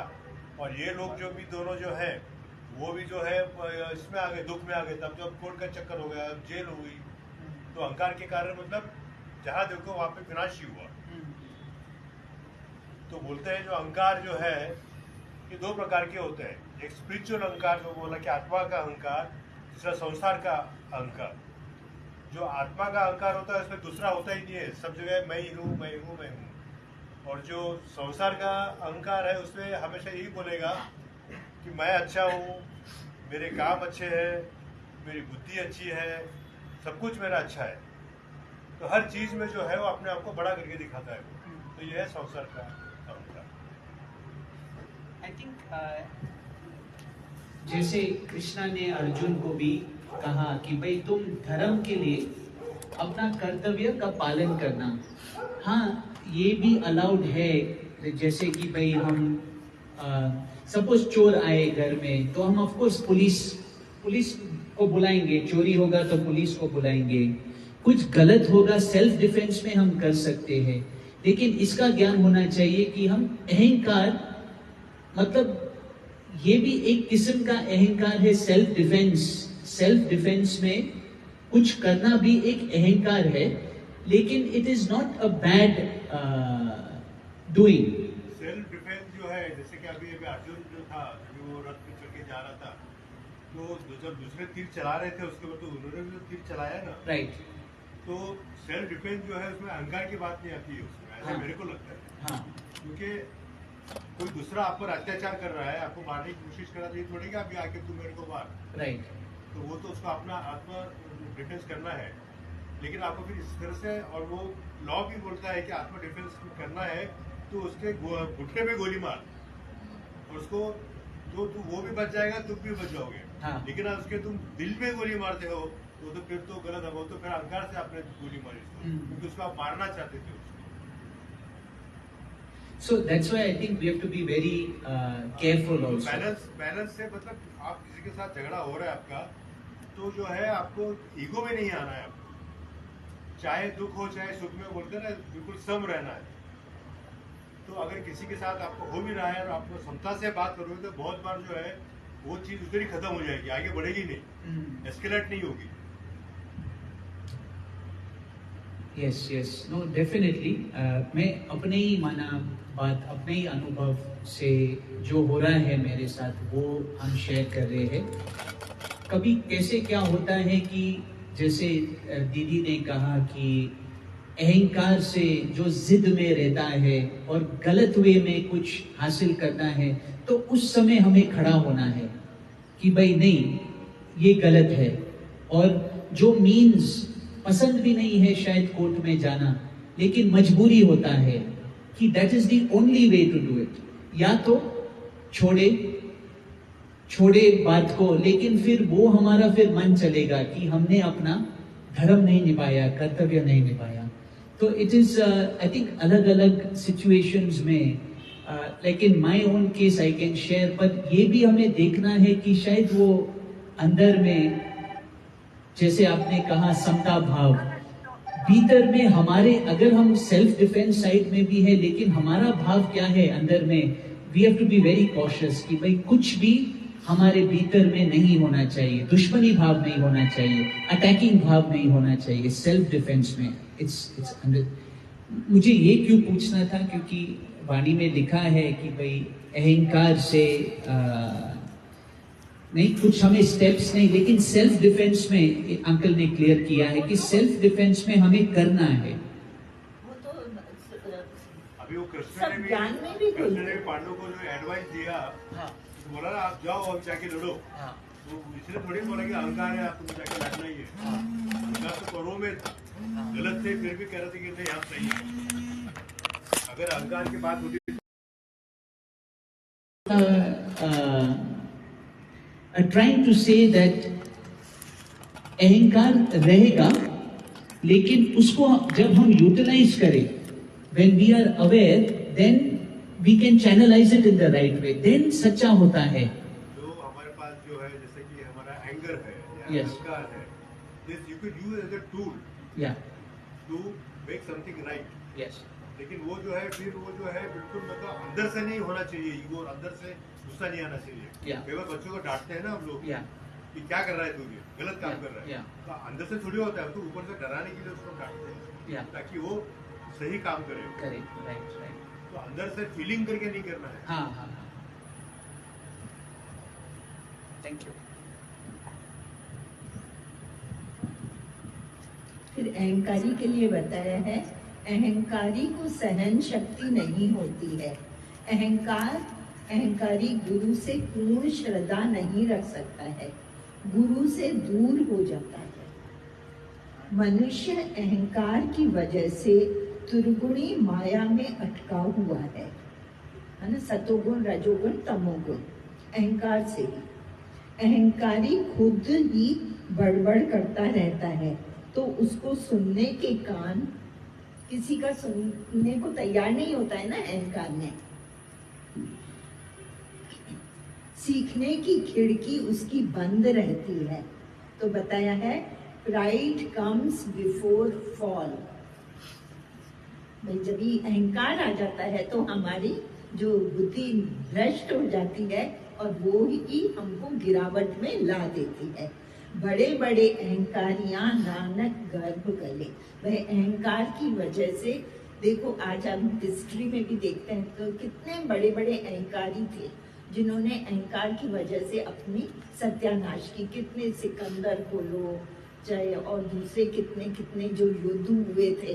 और ये लोग जो भी दोनों जो है वो भी जो है इसमें आ गए, दुख में आ गए। तब जब कोर्ट का चक्कर हो गया, जेल हुई, तो अहंकार के कारण मतलब जहाँ देखो वहाँ पे विनाश ही हुआ। तो बोलते हैं जो अहंकार जो है ये दो प्रकार के होते हैं। एक स्पिरिचुअल अहंकार जो बोला कि आत्मा का अहंकार, दूसरा संसार का अहंकार। जो आत्मा का अहंकार होता है उसमें दूसरा होता ही नहीं है, सब जगह मैं ही हूँ, मैं हूँ, मैं हूँ। और जो संसार का अहंकार है उसमें हमेशा यही बोलेगा कि मैं अच्छा हूँ, मेरे काम अच्छे हैं, मेरी बुद्धि अच्छी है, सब कुछ मेरा अच्छा है। तो हर चीज में जो है वो अपने आप को बड़ा करके दिखाता है। तो यह है संसार का अहंकार। आई थिंक जैसे कृष्णा ने अर्जुन को भी कहा कि भाई तुम धर्म के लिए अपना कर्तव्य का पालन करना। हाँ, ये भी अलाउड है, जैसे कि भाई हम सपोज चोर आए घर में तो हम ऑफ कोर्स पुलिस को बुलाएंगे, चोरी होगा तो पुलिस को बुलाएंगे, कुछ गलत होगा सेल्फ डिफेंस में हम कर सकते हैं। लेकिन इसका ज्ञान होना चाहिए कि हम अहंकार, मतलब ये भी एक किस्म का अहंकार है, सेल्फ डिफेंस में कुछ करना भी एक अहंकार है, लेकिन it is not a bad doing. Self defence जो है, जैसे कि अभी अर्जुन जो था, जो रथ पे चढ़ के जा रहा था, तो जब दूसरे तीर चला रहे थे उसके बाद तो उन्होंने भी तीर चलाया ना, राइट। तो सेल्फ डिफेंस जो है उसमें अहंकार की बात नहीं आती है उसमें, ऐसा हाँ। मेरे को लगता है। हाँ, क्योंकि कोई दूसरा आप पर अत्याचार कर रहा है, आपको मारने की कोशिश कर रहा है, ये थोड़ी कि अभी आके तुम मेरे को मार, राइट। तो वो तो उसको अपना आत्मा डिफेंस करना है। लेकिन आपको फिर इस तरह से, और वो लॉ भी बोलता है कि आत्मा डिफेंस करना है तो उसके घुटने पे गोली मार, और उसको तो वो भी बच जाएगा, तुम भी बच जाओगे। हाँ। लेकिन अगर उसके तुम दिल में गोली मारते हो तो फिर तो गलत है, वो तो फिर अहंकार से आपने गोली मारी उसको, क्योंकि उसको आप मारना चाहते थे उसको। So that's why I think we have to be very careful also. Balance से मतलब आप किसी के साथ झगड़ा हो रहा है आपका, तो जो है आपको ईगो में नहीं आना है आपको, चाहे दुख हो चाहे सुख में, बोलते ना बिल्कुल सम रहना है। तो अगर किसी के साथ आपको हो भी रहा है और आप समता से बात करोगे तो बहुत बार जो है वो चीज उधर ही खत्म हो जाएगी, आगे बढ़ेगी नहीं, एस्केलेट नहीं होगी। Yes, no definitely. मैं अपने ही माना बात, अपने ही अनुभव से जो हो रहा है मेरे साथ वो हम शेयर कर रहे हैं। कभी कैसे क्या होता है कि जैसे दीदी ने कहा कि अहंकार से जो जिद में रहता है और गलत वे में कुछ हासिल करना है, तो उस समय हमें खड़ा होना है कि भाई नहीं, ये गलत है। और जो मीन्स पसंद भी नहीं है शायद कोर्ट में जाना, लेकिन मजबूरी होता है, कि that is the only way to do it. या तो छोड़े बात को, लेकिन फिर वो हमारा फिर मन चलेगा कि हमने अपना धर्म नहीं निभाया, कर्तव्य नहीं निभाया। तो इट इज आई थिंक अलग अलग सिचुएशंस में, like in my own case I can share, पर ये भी हमें देखना है कि शायद वो अंदर में, जैसे आपने कहा समता भाव, भीतर में हमारे, अगर हम सेल्फ डिफेंस साइड में भी है, लेकिन हमारा भाव क्या है अंदर में, we have to be very cautious कि भाई कुछ भी हमारे भीतर में नहीं होना चाहिए, दुश्मनी भाव नहीं होना चाहिए, अटैकिंग भाव नहीं होना चाहिए सेल्फ डिफेंस में। इट्स अंदर। मुझे ये क्यों पूछना था, क्योंकि वाणी में लिखा है कि भाई अहंकार से नहीं, कुछ हमें स्टेप्स नहीं, लेकिन सेल्फ डिफेंस में अंकल ने क्लियर किया है कि सेल्फ डिफेंस में हमें करना है। वो तो अभी वो कृष्ण सब ज्ञान में भी कृष्ण ने पांडव को जो एडवाइस दिया, हाँ तो बोला ना आप जाओ और जाके लड़ो, हाँ तो इसलिए थोड़ी बोला कि अहंकार है आपको जाके लड़ना ही है। अहंकार तो करों में था, गलत थे, फिर भी कह रहे थे कि नहीं आप सही है। अगर अहंकार की बात होती ट्राइंग टू से दैट अहंकार रहेगा, लेकिन उसको जब हम यूटिलाइज करें, when we are aware, then we can channelize it in the right way, then सच्चा होता है। जो हमारे पास जो है, जैसे कि हमारा एंगर है या Yes. अहंकार है, this you can use as a tool या to make something right. Yes, लेकिन वो जो है, फिर वो जो है बिल्कुल मतलब अंदर से नहीं होना चाहिए, ईगो, और अंदर से गुस्सा नहीं आना चाहिए। Yeah. कई बार बच्चों को डांटते हैं ना हम लोग या कि क्या कर रहा है तू, ये गलत काम Yeah. कर रहा है, Yeah. तो अंदर से थोड़ी होता है, तो ऊपर से डराने के लिए उसको डांटते हैं या ताकि वो सही काम करे। करेक्ट, राइट राइट, तो अंदर से फीलिंग करके नहीं करना है। हाँ हाँ हाँ, थैंक यू। फिर अहंकारी के लिए बताया है, अहंकारी को सहन शक्ति नहीं होती है। अहंकारी गुरु से पूर्ण श्रद्धा नहीं रख सकता है, गुरु से दूर हो जाता है। मनुष्य अहंकार की वजह से दुर्गुणी माया में अटका हुआ है ना, सतोगुण, रजोगुण, तमोगुण, अहंकार से ही। अहंकारी खुद ही बड़बड़ करता रहता है, तो उसको सुनने के कान, किसी का सुनने को तैयार नहीं होता है ना अहंकार में। सीखने की खिड़की उसकी बंद रहती है। तो बताया है, प्राइड कम्स बिफोर फॉल। भाई जब ये अहंकार आ जाता है तो हमारी जो बुद्धि भ्रष्ट हो जाती है और वो ही हमको गिरावट में ला देती है। बड़े बड़े अहंकारियां नानक गर्भ गले। वह अहंकार की वजह से, देखो आज हम हिस्ट्री में भी देखते हैं तो कितने बड़े बड़े अहंकारी थे जिन्होंने अहंकार की वजह से अपनी सत्यानाश की। कितने सिकंदर को लो चाहे और दूसरे कितने कितने जो युद्ध हुए थे,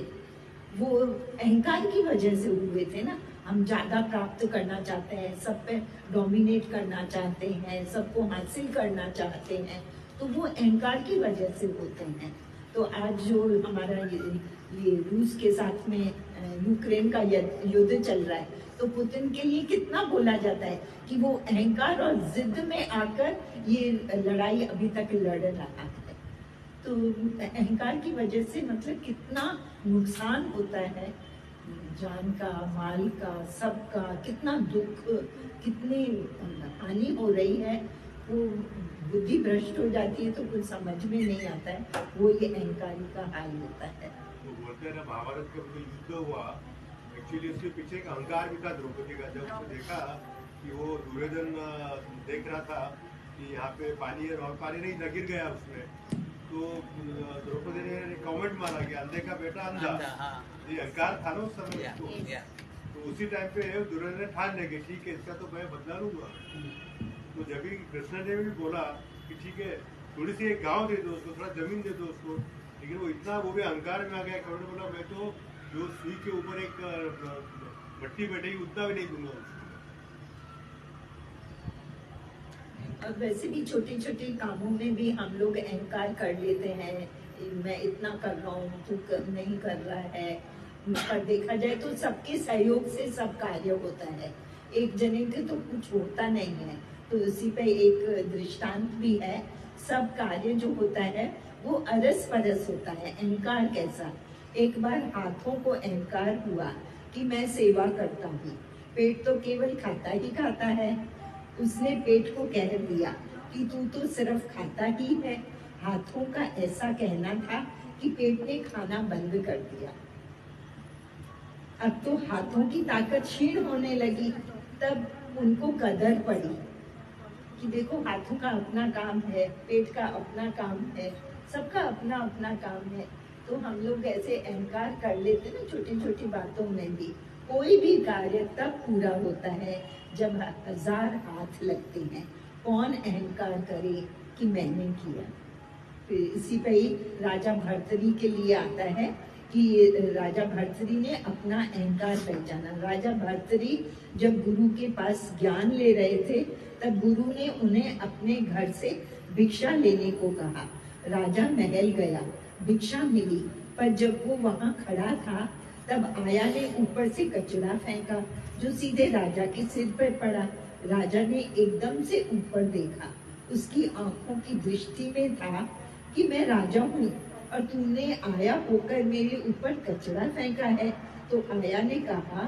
वो अहंकार की वजह से हुए थे ना। हम ज्यादा प्राप्त करना चाहते हैं, सब पे डोमिनेट करना चाहते हैं, सबको हासिल करना चाहते हैं, तो वो अहंकार की वजह से होते हैं। तो आज जो हमारा ये रूस के साथ में यूक्रेन का युद्ध चल रहा है, तो पुतिन के लिए कितना बोला जाता है कि वो अहंकार और जिद में आकर ये लड़ाई अभी तक लड़ रहा है। तो अहंकार की वजह से मतलब कितना नुकसान होता है, जान का, माल का, सबका, कितना दुख, कितनी हानि हो रही है। वो बुद्धि भ्रष्ट हो जाती है तो कुछ समझ में नहीं आता है, वो ये अहंकारी का हाल होता है। तो बोलते हैं ना, महाभारत का जो युद्ध हुआ, एक्चुअली उसके पीछे एक अहंकार भी था द्रौपदी का। जब उसने देखा कि वो दुर्योधन देख रहा था कि यहाँ पे पानी है और पानी नहीं, गिर गया उसमें, तो द्रौपदी ने कमेंट मारा कि अंधे का बेटा अंधा। ये अहंकार था ना उस समय उसको। तो उसी टाइम पे दुर्योधन ने ठान लिया कि ठीक है, इसका तो मैं बदला लूंगा। तो जब भी कृष्ण ने भी बोला कि ठीक है, थोड़ी सी एक गांव दे दो उसको, थोड़ा जमीन दे दो उसको, लेकिन वो इतना वो भी अहंकार में आ गया। कर्ण बोला मैं तो जो सुई के ऊपर एक मट्टी बैठेगी उतना भी नहीं दूंगा उसको। और वैसे भी छोटे छोटे कामों में भी हम लोग अहंकार कर लेते हैं, मैं इतना कर रहा हूँ, तू नहीं कर रहा है। पर देखा जाए तो सबके सहयोग से सब कार्य होता है, एक जने के तो कुछ होता नहीं है। तो उसी पे एक दृष्टांत भी है, सब कार्य जो होता है वो अरस परस होता है। अहंकार कैसा, एक बार हाथों को अहंकार हुआ कि मैं सेवा करता हूँ, पेट तो केवल खाता ही खाता है। उसने पेट को कह दिया कि तू तो सिर्फ खाता ही है। हाथों का ऐसा कहना था कि पेट ने खाना बंद कर दिया। अब तो हाथों की ताकत क्षीण होने लगी, तब उनको कदर पड़ी कि देखो हाथों का अपना काम है, पेट का अपना काम है, सबका अपना अपना काम है। तो हम लोग ऐसे अहंकार कर लेते ना छोटी छोटी बातों में भी। कोई भी कार्य तब पूरा होता है जब 1000 हाथ लगते हैं। कौन अहंकार करे कि मैंने किया। फिर इसी पे ही राजा भर्तरी के लिए आता है कि राजा भर्तरी ने अपना अहंकार पहचाना। राजा भर्तरी जब गुरु के पास ज्ञान ले रहे थे, तब गुरु ने उन्हें अपने घर से भिक्षा लेने को कहा। राजा महल गया, भिक्षा मिली, पर जब वो वहाँ खड़ा था तब आया ने ऊपर से कचरा फेंका जो सीधे राजा के सिर पर पड़ा। राजा ने एकदम से ऊपर देखा, उसकी आंखों की दृष्टि में था कि मैं राजा हूँ और तूने आया होकर मेरे ऊपर कचरा फेंका है। तो आया ने कहा,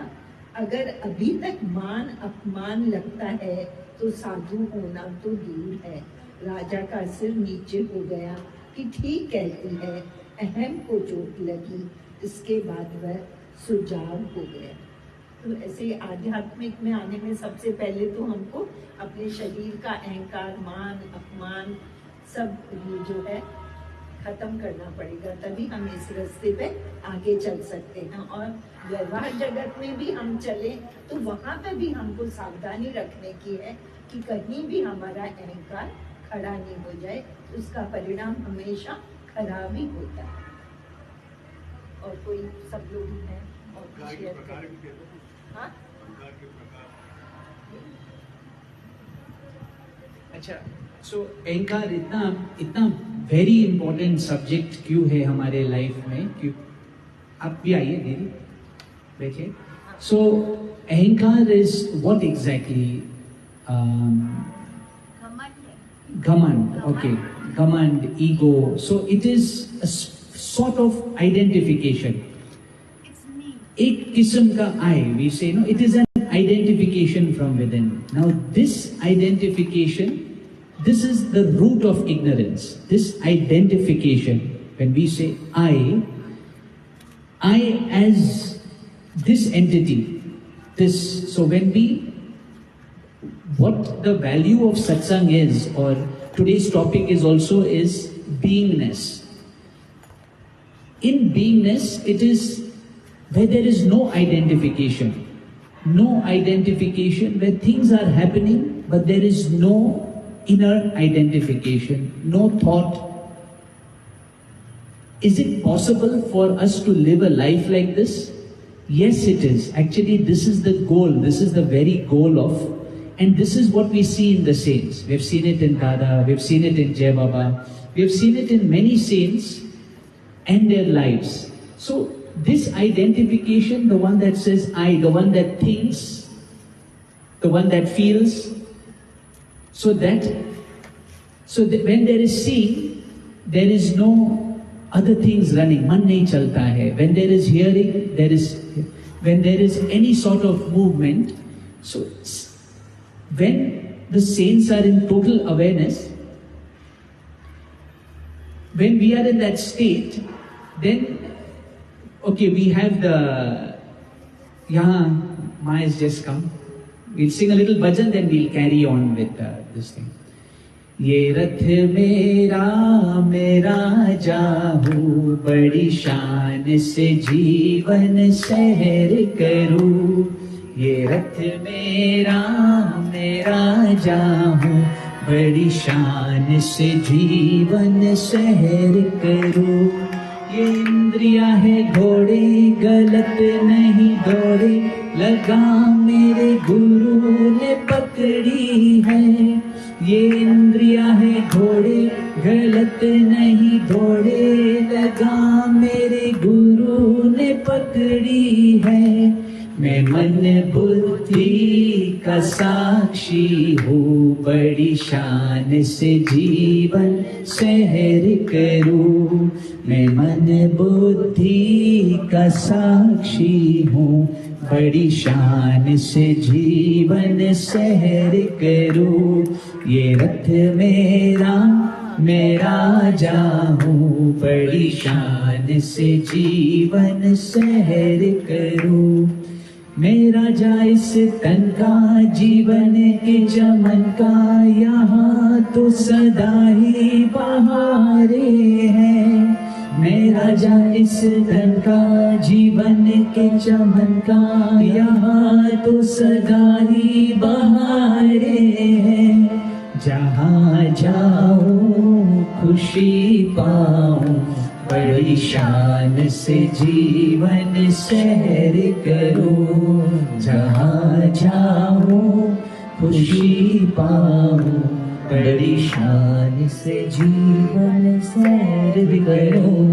अगर अभी तक मान अपमान लगता है तो साधु होना तो दूर है। राजा का सिर नीचे हो गया कि ठीक कहती है, अहम को चोट लगी। इसके बाद वह सुजाव हो गया। तो ऐसे आध्यात्मिक में आने में सबसे पहले तो हमको अपने शरीर का अहंकार, मान अपमान सब ये जो है खत्म करना पड़ेगा, तभी हम इस रास्ते पे आगे चल सकते हैं। और व्यवहार जगत में भी हम चले तो वहाँ पे भी हमको सावधानी रखने की है कि कहीं भी हमारा अहंकार खड़ा नहीं हो जाए, उसका परिणाम हमेशा खराब ही होता है। और कोई सब लोग हैं और अहंकार के प्रकार भी कहते हैं। हाँ? अहंकार के प्रकार। अच्छा, सो अहंकार इतना वेरी इंपॉर्टेंट सब्जेक्ट क्यों है हमारे लाइफ में? क्यों? आप भी आइए दीदी, देखिए। सो अहंकार इज व्हाट एग्जैक्टली? घमंड, ओके, घमंड, ego. So it is a sort of identification. It's me. एक किस्म का we say, no, it is an identification from within. Now this identification, this is the root of ignorance. This identification, when we say I as this entity, this, so when we, what the value of satsang is, or today's topic is also is beingness. In beingness, it is where there is no identification, where things are happening, but there is no inner identification, no thought. Is it possible for us to live a life like this? Yes, it is. Actually, this is the goal. This is the very goal of, and this is what we see in the saints. We've seen it in Dada, we've seen it in Jai Baba, we've seen it in many saints and their lives. So this identification, the one that says I, the one that thinks, the one that feels, so that when there is seeing, there is no other things running. Man nahi chalta hai. When there is hearing, when there is any sort of movement. So when the saints are in total awareness, when we are in that state, then, okay, we have the, Ma has just come. We'll sing a little bhajan, then we'll carry on with this thing. ये रथ मेरा मेरा जाहू, बड़ी शान से जीवन सहर करूं। ये रथ मेरा मेरा जाहू, बड़ी शान से जीवन सहर करूं। ये इंद्रियां है घोड़े, गलत नहीं दौड़े, लगाम मेरे गुरु ने पकड़ी है। ये इंद्रियां है घोड़े, गलत नहीं दौड़े लगा मेरे गुरु ने पकड़ी है। मैं मन बुद्धि का साक्षी हूँ, बड़ी शान से जीवन सहर करूँ। मैं मन बुद्धि का साक्षी हूँ, बड़ी शान से जीवन सहर करूँ। ये रथ मेरा मैं राजा हूँ, बड़ी शान से जीवन सहर करूँ। मैं राजा इस तन का, जीवन के चमन का, यहाँ तो सदा ही बहारे हैं। मैं राजा इस तन का, जीवन के चमन का, यहाँ तो सदा ही बहारे हैं। जहाँ जाऊँ खुशी पाऊँ, बड़ी शान से जीवन सहर करूँ। जहाँ जाऊँ खुशी पाऊँ, बड़ी शान से जीवन सहर करूँ।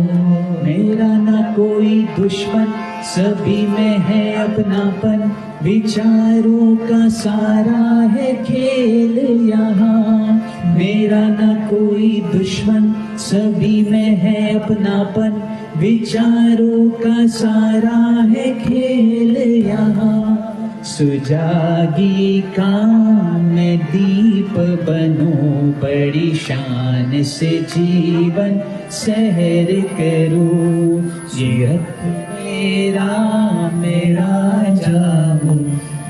मेरा ना कोई दुश्मन, सभी में है अपनापन, विचारों का सारा है खेल यहाँ। मेरा ना कोई दुश्मन, सभी में है अपनापन, विचारों का सारा है खेल यहाँ। सुजागी का मैं दीप बनूं, बड़ी शान से जीवन सहर करूं। ये रथ मेरा मैं राजा हूँ,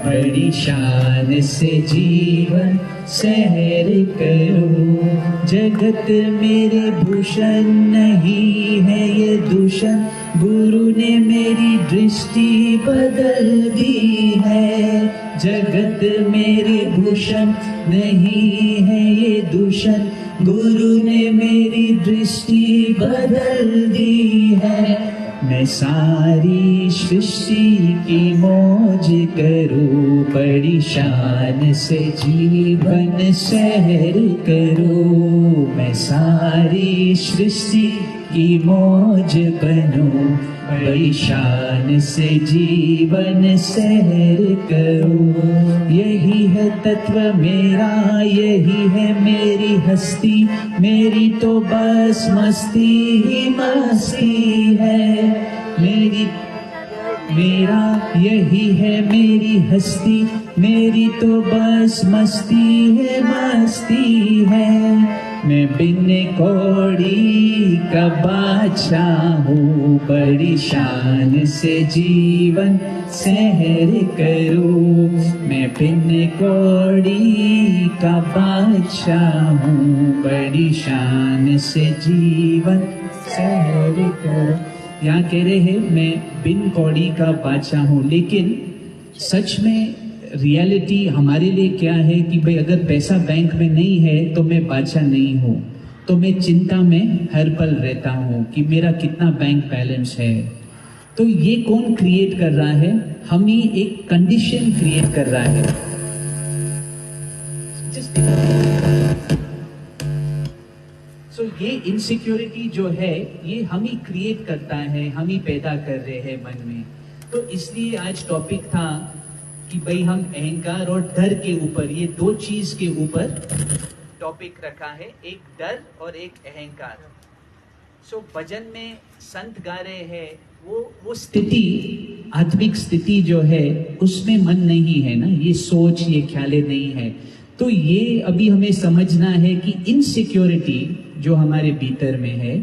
बड़ी शान से जीवन सहर करूं। जगत मेरे भूषण नहीं है ये दूषण, गुरु ने मेरी दृष्टि बदल दी है। जगत मेरे भूषण नहीं है ये दूषण, गुरु ने मेरी दृष्टि बदल दी है। मैं सारी सृष्टि की मौज करूं, बड़ी शान से जीवन सहर करूं। मैं सारी सृष्टि की मौज बनूं, बड़ी शान से जीवन सहर करूं। यही है तत्व मेरा, यही है मेरी हस्ती, मेरी तो बस मस्ती ही मस्ती है। मेरा यही है मेरी हस्ती, मेरी तो बस मस्ती है मस्ती है। मैं बिन कौड़ी का बादशाह हूँ, बड़ी शान से जीवन सहर करूँ। मैं बिन कौड़ी का बादशाह हूँ, बड़ी शान से जीवन सहर करूँ। यहाँ कह रहे हैं मैं बिन कौड़ी का बादशाह हूँ, लेकिन सच में रियलिटी हमारे लिए क्या है कि भाई अगर पैसा बैंक में नहीं है तो मैं बादशाह नहीं हूँ, तो मैं चिंता में हर पल रहता हूँ कि मेरा कितना बैंक बैलेंस है। तो ये कौन क्रिएट कर रहा है? हम ही एक कंडीशन क्रिएट कर रहा है। तो ये इनसिक्योरिटी जो है ये हम ही क्रिएट करता है, हम ही पैदा कर रहे हैं मन में। तो इसलिए आज टॉपिक था कि भाई हम अहंकार और डर के ऊपर, ये दो चीज के ऊपर टॉपिक रखा है, एक डर और एक अहंकार। सो भजन में संत गा रहे हैं वो स्थिति, आत्मिक स्थिति जो है उसमें मन नहीं है ना, ये सोच ये ख्यालें नहीं है। तो ये अभी हमें समझना है कि इनसिक्योरिटी जो हमारे भीतर में है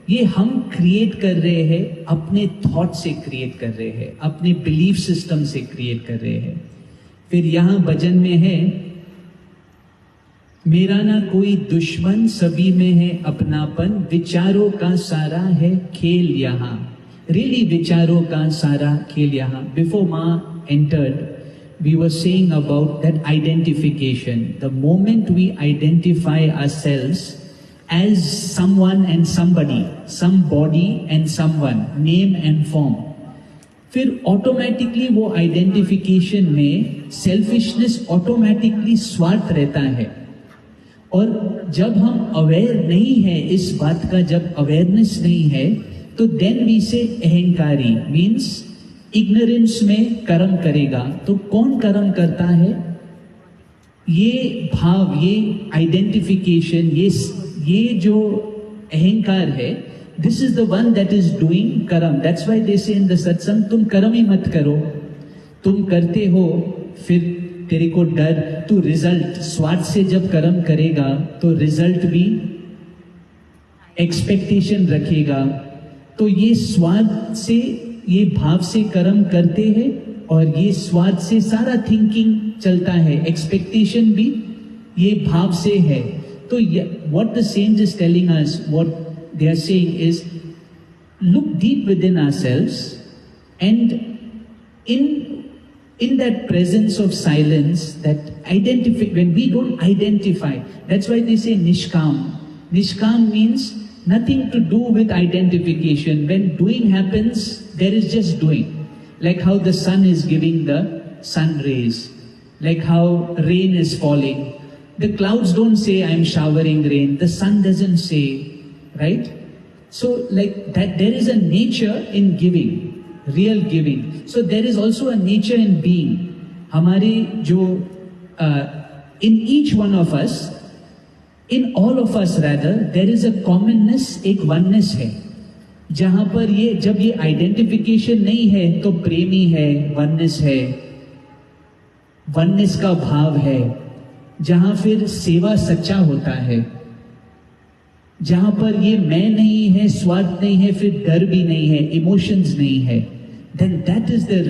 ये हम क्रिएट कर रहे हैं, अपने थॉट से क्रिएट कर रहे हैं, अपने बिलीफ सिस्टम से क्रिएट कर रहे हैं। फिर यहां भजन में है मेरा ना कोई दुश्मन, सभी में है अपनापन, विचारों का सारा है खेल यहाँ। रियली विचारों का सारा खेल यहाँ। बिफोर माँ entered we were saying about that identification. The moment we identify ourselves as someone and somebody, somebody and someone, name and form, फिर ऑटोमेटिकली वो आइडेंटिफिकेशन में सेल्फिशनेस ऑटोमेटिकली स्वार्थ रहता है। और जब हम अवेयर नहीं है इस बात का, जब अवेयरनेस नहीं है, तो देन वी से अहंकारी मीन्स इग्नोरेंस में कर्म करेगा। तो कौन कर्म करता है? ये भाव, ये आइडेंटिफिकेशन, ये जो अहंकार है, this is the one that is doing कर्म। दैट्स व्हाई दे से इन द सत्संग, तुम कर्म ही मत करो। तुम करते हो फिर तेरे को डर, तू रिजल्ट, स्वार्थ से जब कर्म करेगा तो रिजल्ट भी एक्सपेक्टेशन रखेगा। तो ये स्वार्थ से, ये भाव से कर्म करते हैं और ये स्वार्थ से सारा थिंकिंग चलता है, एक्सपेक्टेशन भी ये भाव से है। तो what the saint is telling us, what they are saying is, look deep within ourselves, and in that presence of silence, that identify, when we don't identify, that's why they say nishkam. Nishkam means nothing to do with identification. When doing happens, there is just doing. Like how the sun is giving the sun rays, like how rain is falling. The clouds don't say I am showering rain, the sun doesn't say, right? So like that, there is a nature in giving, real giving. So there is also a nature in being. हमारे जो in each one of us, in all of us rather, there is a commonness, एक oneness है, जहाँ पर ये, जब ये identification नहीं है तो प्रेमी है, oneness है, oneness का भाव है, जहाँ फिर सेवा सच्चा होता है, जहां पर ये मैं नहीं है, स्वार्थ नहीं है, फिर डर भी नहीं है, इमोशंस नहीं है, then that is the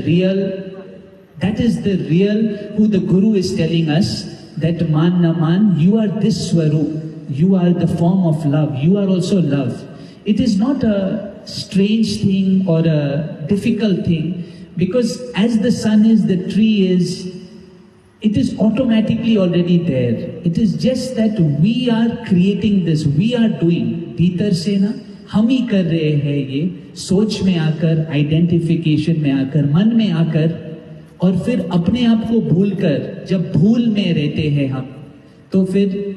real who the Guru is telling us, that man na man, you are this Swarup, you are the form of love, you are also love. It is not a strange thing or a difficult thing, because as the sun is, the tree is, it is automatically already there. It is just that we are creating this, we are doing. भीतर से ना हम ही कर रहे हैं, ये सोच में आकर, आइडेंटिफिकेशन में आकर, मन में आकर, और फिर अपने आप को भूलकर, जब भूल में रहते हैं हम, तो फिर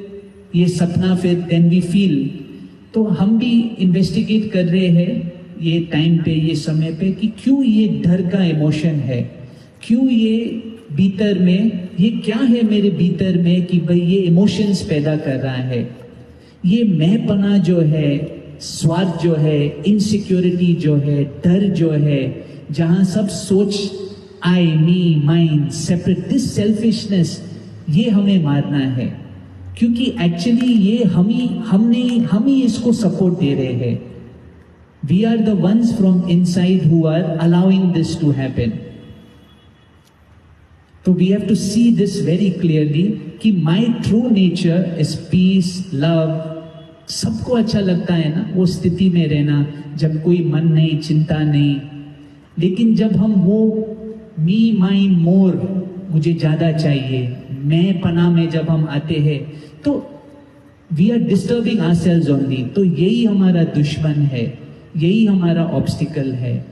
ये सपना, फिर देन वी फील। तो हम भी इन्वेस्टिगेट कर रहे हैं ये टाइम पे, ये समय पे, कि क्यों ये डर का इमोशन है, क्यों ये भीतर में, ये क्या है मेरे भीतर में कि भाई ये इमोशंस पैदा कर रहा है। ये मैंपना जो है, स्वार्थ जो है, इनसिक्योरिटी जो है, डर जो है, जहां सब सोच, आई, मी, माइंड, सेपरेट, दिस सेल्फिशनेस, ये हमें मारना है, क्योंकि एक्चुअली ये हम ही इसको सपोर्ट दे रहे हैं। We are the ones from inside who are allowing this to happen. तो we have to see this very clearly कि my true nature is peace, love. सबको अच्छा लगता है ना वो स्थिति में रहना, जब कोई मन नहीं, चिंता नहीं। लेकिन जब हम वो मी, माई, मोर, मुझे ज्यादा चाहिए, मैं पना में जब हम आते हैं, तो we are disturbing ourselves only. तो यही हमारा दुश्मन है, यही हमारा ऑब्स्टिकल है।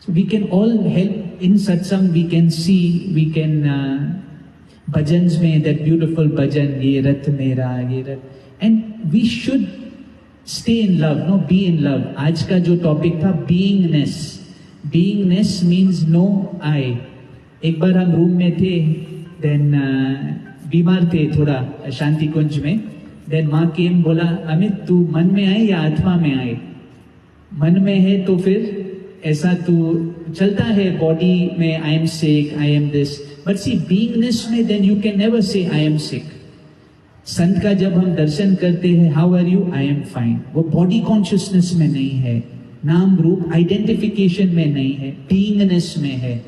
So we can all help in satsang. We can see, we can bhajans mein, that beautiful bhajan, ye rath mera, ye rath, and we should stay in love, no, be in love. आज का जो topic था beingness, beingness means no I. एक बार हम room में थे, then बीमार थे थोड़ा शांति कुंज में, then माँ केम, बोला अमित तू मन में आए या आत्मा में आए? मन में है तो फिर ऐसा तू चलता है बॉडी में, I am sick, I am this, but see beingness में then you can never say I am सिक। संत का जब हम दर्शन करते हैं, how are you, I am fine, वो बॉडी कॉन्शियसनेस में नहीं है, नाम रूप आइडेंटिफिकेशन में नहीं है, बीइंगनेस में है।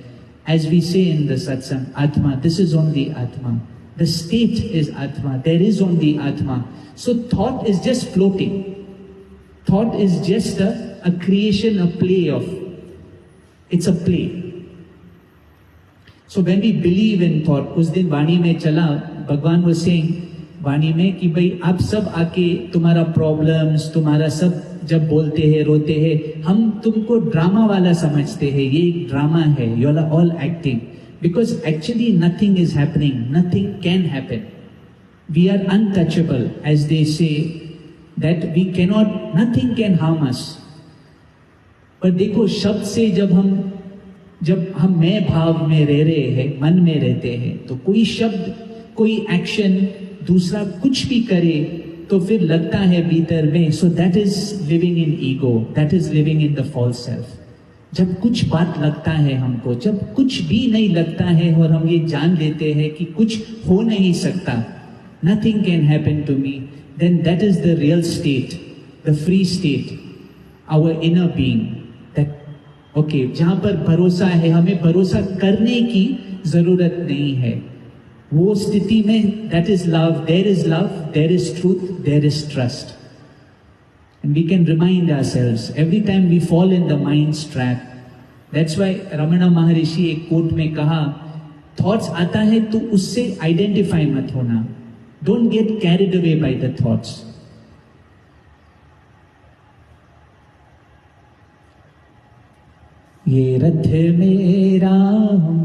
एज वी से इन द सत्संग, आत्मा, दिस इज ओनली आत्मा, द स्टेट इज आत्मा, देयर इज ओनली आत्मा। So thought is just floating, thought is just a creation, a play of, it's a play. So when we believe in thought, उस दिन वाणी में चला, भगवान was saying वाणी में कि भाई आप सब आके तुम्हारा प्रॉब्लम्स, तुम्हारा सब जब बोलते हैं, रोते हैं, हम तुमको ड्रामा वाला समझते हैं, ये एक ड्रामा है, you are all acting, because actually nothing is happening, nothing can happen. we are untouchable, as they say, that we cannot, nothing can harm us. पर देखो शब्द से जब हम मैं भाव में रह रहे हैं, मन में रहते हैं, तो कोई शब्द, कोई एक्शन, दूसरा कुछ भी करे तो फिर लगता है भीतर में, so that is living in ego, that is living in the false self. जब कुछ बात लगता है हमको, जब कुछ भी नहीं लगता है और हम ये जान लेते हैं कि कुछ हो नहीं सकता, nothing can happen to me, then that is the real state, the free state, our inner being. That okay, जहां पर भरोसा है, हमें भरोसा करने की जरूरत नहीं है, वो स्थिति में that is love, there is truth, there is trust. And we can remind ourselves every time we fall in the mind's trap. That's why Ramana महर्षि एक कोट में कहा, थॉट्स आता है तो उससे आइडेंटिफाई मत होना, don't get carried away by the thoughts. ये रथ मेरा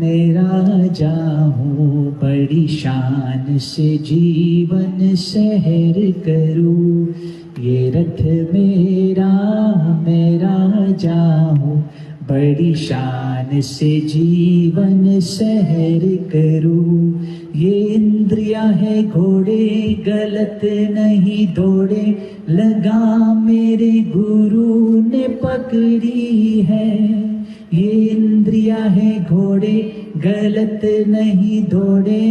मेरा जाऊं, बड़ी शान से जीवन सहर करूं। ये रथ मेरा मेरा जाऊं, बड़ी शान से जीवन सहर करूं। ये इंद्रिया है घोड़े, गलत नहीं दौड़े, लगा मेरे गुरु ने पकड़ी है। ये इंद्रिया है घोड़े, गलत नहीं दौड़े,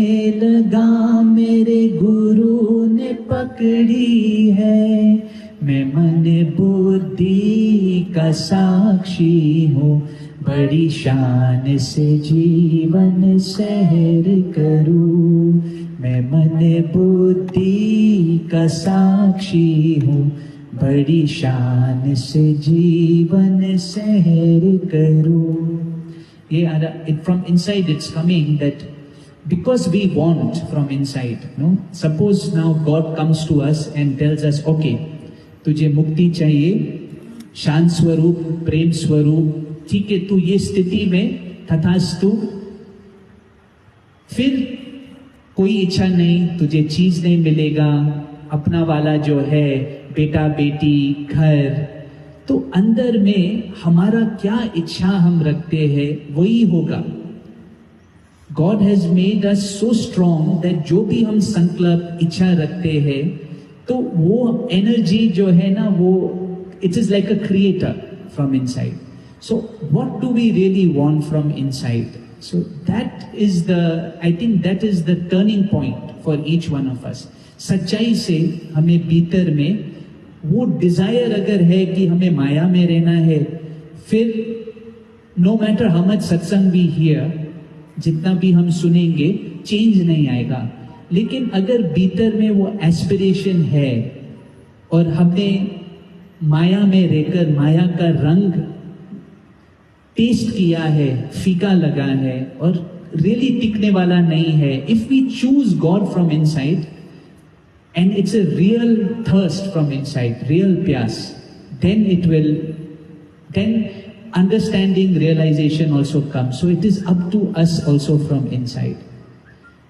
लगा मेरे गुरु ने पकड़ी है। मैं मन बुद्धि का साक्षी हूँ, बड़ी शान से जीवन सहर करूं। मैं मन बुद्धि का साक्षी हूँ, बड़ी शान से जीवन सहर करूं। ये from inside it's coming, that because we want from inside, no? Suppose now God comes to us and tells us, okay, तुझे मुक्ति चाहिए, शांत स्वरूप, प्रेम स्वरूप, ठीक है, तू ये स्थिति में तथास्तु, फिर कोई इच्छा नहीं, तुझे चीज नहीं मिलेगा, अपना वाला जो है बेटा बेटी घर, तो अंदर में हमारा क्या इच्छा हम रखते हैं वही होगा। God has made us so strong that जो भी हम संकल्प इच्छा रखते हैं, तो वो एनर्जी जो है ना, वो it is like a creator from inside. So what do we really want from inside? So that is I think that is the turning point for each one of us. सच्चाई से हमें भीतर में वो डिजायर अगर है कि हमें माया में रहना है, फिर नो मैटर हाउ मच सत्संग भी हियर, जितना भी हम सुनेंगे चेंज नहीं आएगा। लेकिन अगर भीतर में वो एस्पिरेशन है और हमने माया में रहकर माया का रंग टेस्ट किया है, फीका लगा है और रियली टिकने वाला नहीं है, if we choose God from inside and it's a real thirst from inside, real pyas, then understanding, realization also comes. So it is up to us also from inside.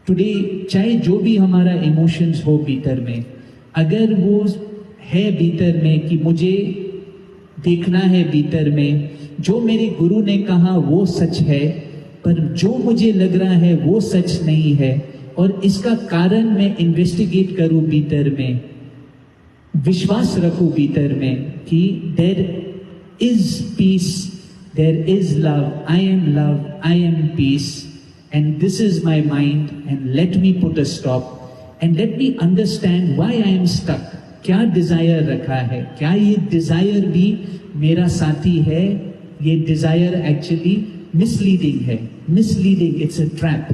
Today, चाहे जो भी हमारा emotions हो भीतर में, अगर वो है भीतर में कि मुझे देखना है भीतर में, जो मेरे गुरु ने कहा वो सच है, पर जो मुझे लग रहा है वो सच नहीं है, और इसका कारण मैं इन्वेस्टिगेट करूं भीतर में, विश्वास रखूं भीतर में कि there is peace, there is love, I am peace, and this is my mind, and let me put a stop and let me understand why I am stuck. क्या डिजायर रखा है, क्या ये डिजायर भी मेरा साथी है, ये डिजायर एक्चुअली मिसलीडिंग है, misleading, it's a trap,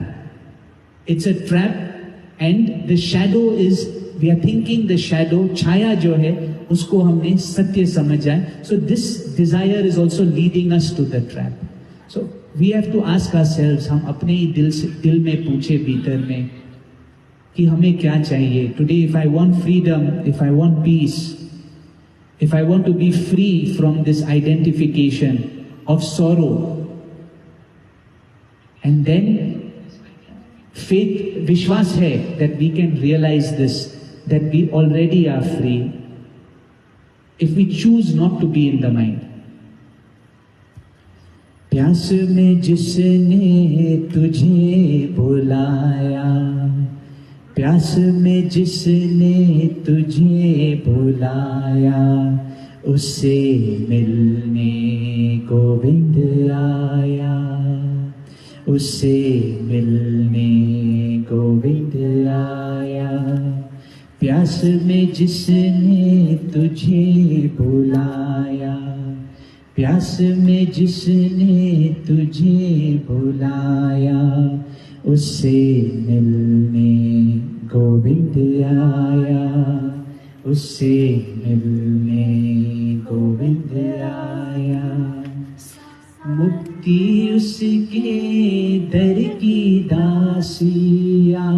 it's a trap, and the shadow is, we are thinking the shadow, छाया जो है उसको हमने सत्य समझा है। So this desire is also leading us to the trap. So we have to ask ourselves, हम अपने ही दिल में पूछे भीतर में कि हमें क्या चाहिए। Today if I want freedom, if I want peace, if I want to be free from this identification of sorrow, and then Faith, विश्वास है that we can realize this, that we already are free if we choose not to be in the mind. प्यास में जिसने तुझे बुलाया, प्यास में जिसने तुझे बुलाया, उससे मिलने गोविंद आया, उससे मिलने गोविंद आया। प्यास में जिसने तुझे बुलाया, प्यास में जिसने तुझे बुलाया, उससे मिलने गोविंद आया, उससे मिलने गोविंद आया। मुक्ति उसके दर की दासिया,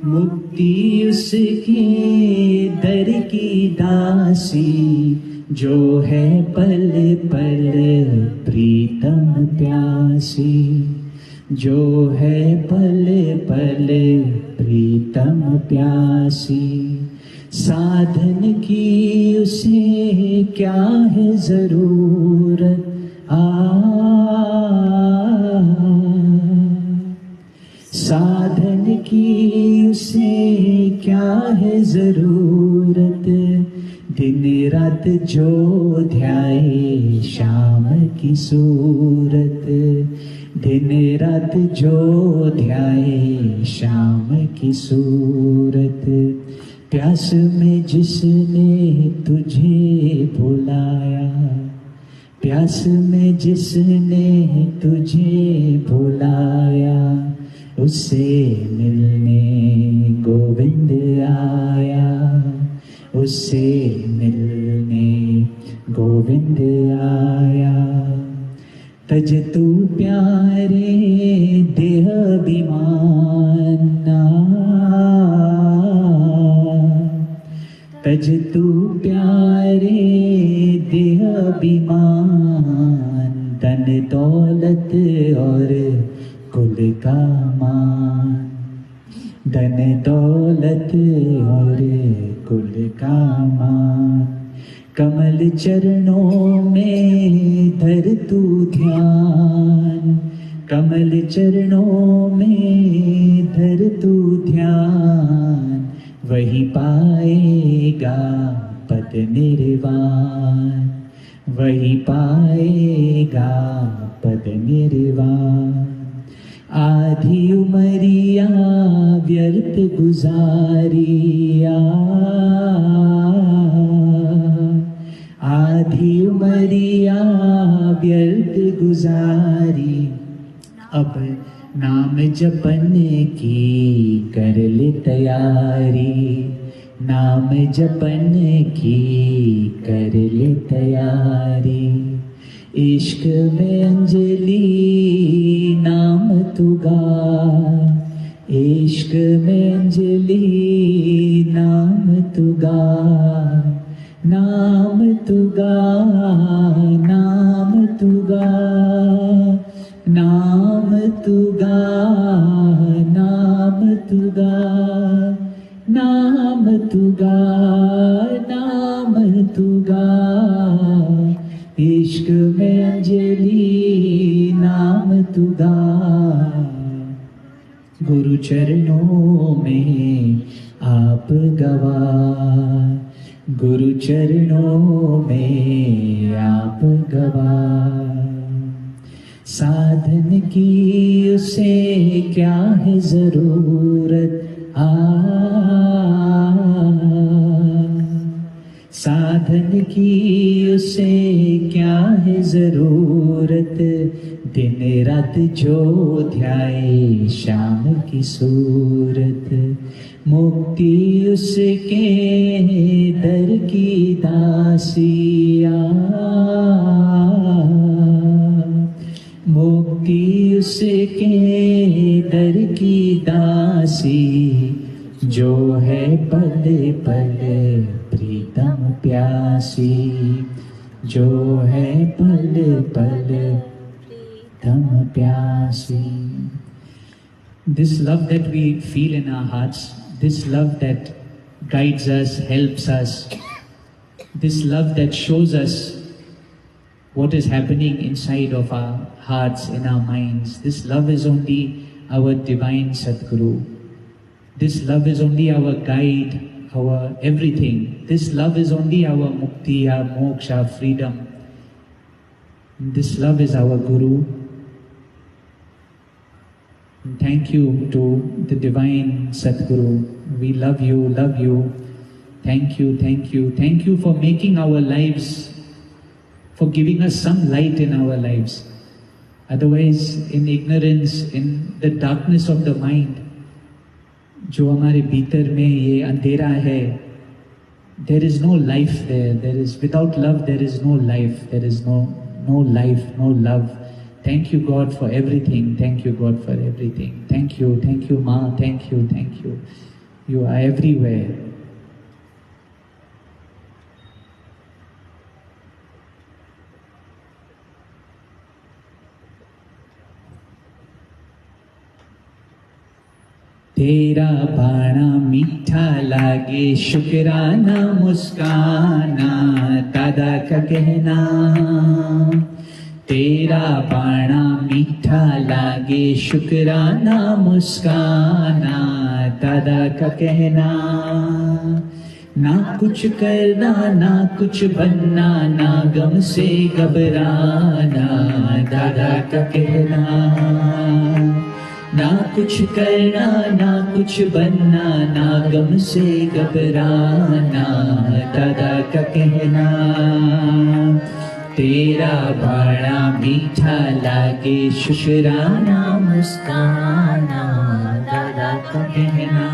मुक्ति उसके दर की दासी, जो है पल पल प्रीतम प्यासी, जो है पल पल प्रीतम प्यासी। साधन की उसे क्या है जरूरत, साधन की उसे क्या है जरूरत, दिन रात जो ध्याए श्याम की सूरत, दिन रात जो ध्याए श्याम की सूरत। प्यास में जिसने तुझे बुलाया, प्यास में जिसने तुझे बुलाया, उससे मिलने गोविंद आया, उससे मिलने गोविंद आया। तज तू प्यारे देह अभिमाना, तज तू प्यारे देह अभिमान, धन दौलत और कुल का मान, धन दौलत और कुल का मान। कमल चरणों में धर तू ध्यान, कमल चरणों में धर तू ध्यान, वही पाएगा पद निर्वाण, वही पाएगा पद निर्वाण। आधी उमरिया व्यर्थ गुजारिया, आधी उमरिया व्यर्थ गुजारी, अब नाम जपन की कर ले तैयारी, नाम जपन की कर ले तैयारी। इश्क में अंजलि नाम तू गा, इश्क में अंजलि नाम तू गा, नाम तू गा, नाम तू गा, नाम तू गा, नाम तू गा, नाम तू गा, नाम तू गा। इश्क में अंजलि नाम तू गा, गुरु चरणों में आप गवा, गुरु चरणों में आप गवा। साधन की उसे क्या है जरूरत, साधन की उसे क्या है जरूरत, दिन रात जो ध्याए श्याम की सूरत। मुक्ति उसके दर की दासिया, मुक्ति उसके दर की दासी, जो है पल पल प्रीतम प्यासी, जो है पल पल धम प्यासी. This love that we feel in our hearts, this love that guides us, helps us, this love that shows us what is happening inside of our hearts, in our minds, this love is only our divine Sadguru. This love is only our guide, our everything. This love is only our mukti, our moksha, our freedom. This love is our Guru. And thank you to the divine Sadguru. We love you, love you. Thank you, thank you. Thank you for making our lives, for giving us some light in our lives. Otherwise, in ignorance, in the darkness of the mind, जो हमारे भीतर में ये अंधेरा है, there is no life there. There is, without love, there is no life. There is no life, no love. Thank you, God, for everything. Thank you, God, for everything. Thank you, Ma. Thank you, thank you. You are everywhere. तेरा बाणा मीठा लागे शुक्राना मुस्काना दादा का कहना. तेरा बाणा मीठा लागे शुक्राना मुस्काना दादा का कहना. ना कुछ करना ना कुछ बनना ना गम से घबराना दादा का कहना. ना कुछ करना ना कुछ बनना ना गम से घबराना दादा का कहना. तेरा बाणा मीठा लागे शुक्राना मुस्काना दादा का कहना.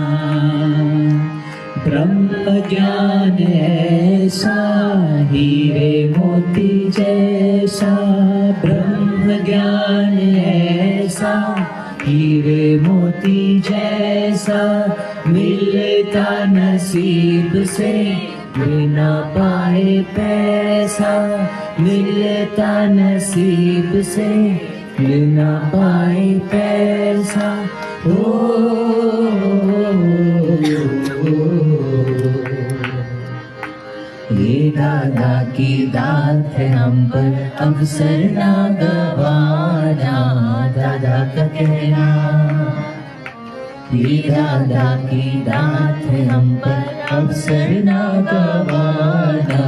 ब्रह्म ज्ञान ऐसा हीरे मोती जैसा. ब्रह्म ज्ञान ऐसा हीरे मोती जैसा मिलता नसीब से बिना पाए पैसा. मिलता नसीब से बिना पाए पैसा. ये दादा की दात है हम पर अवसर ना गवाना दादा का कहना. ये दादा की दात है हम पर अवसर ना गवाना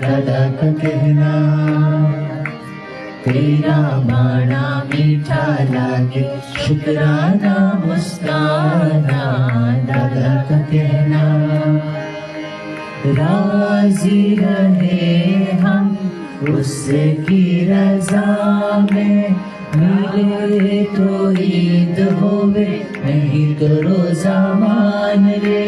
दादा का कहना. तेरा बाणा मीठा लागे शुक्राना मुस्काना दादा का कहना. राजी रहे हम उसकी रजा में. मिले तो ईद होवे नहीं तो रोजा मान ले.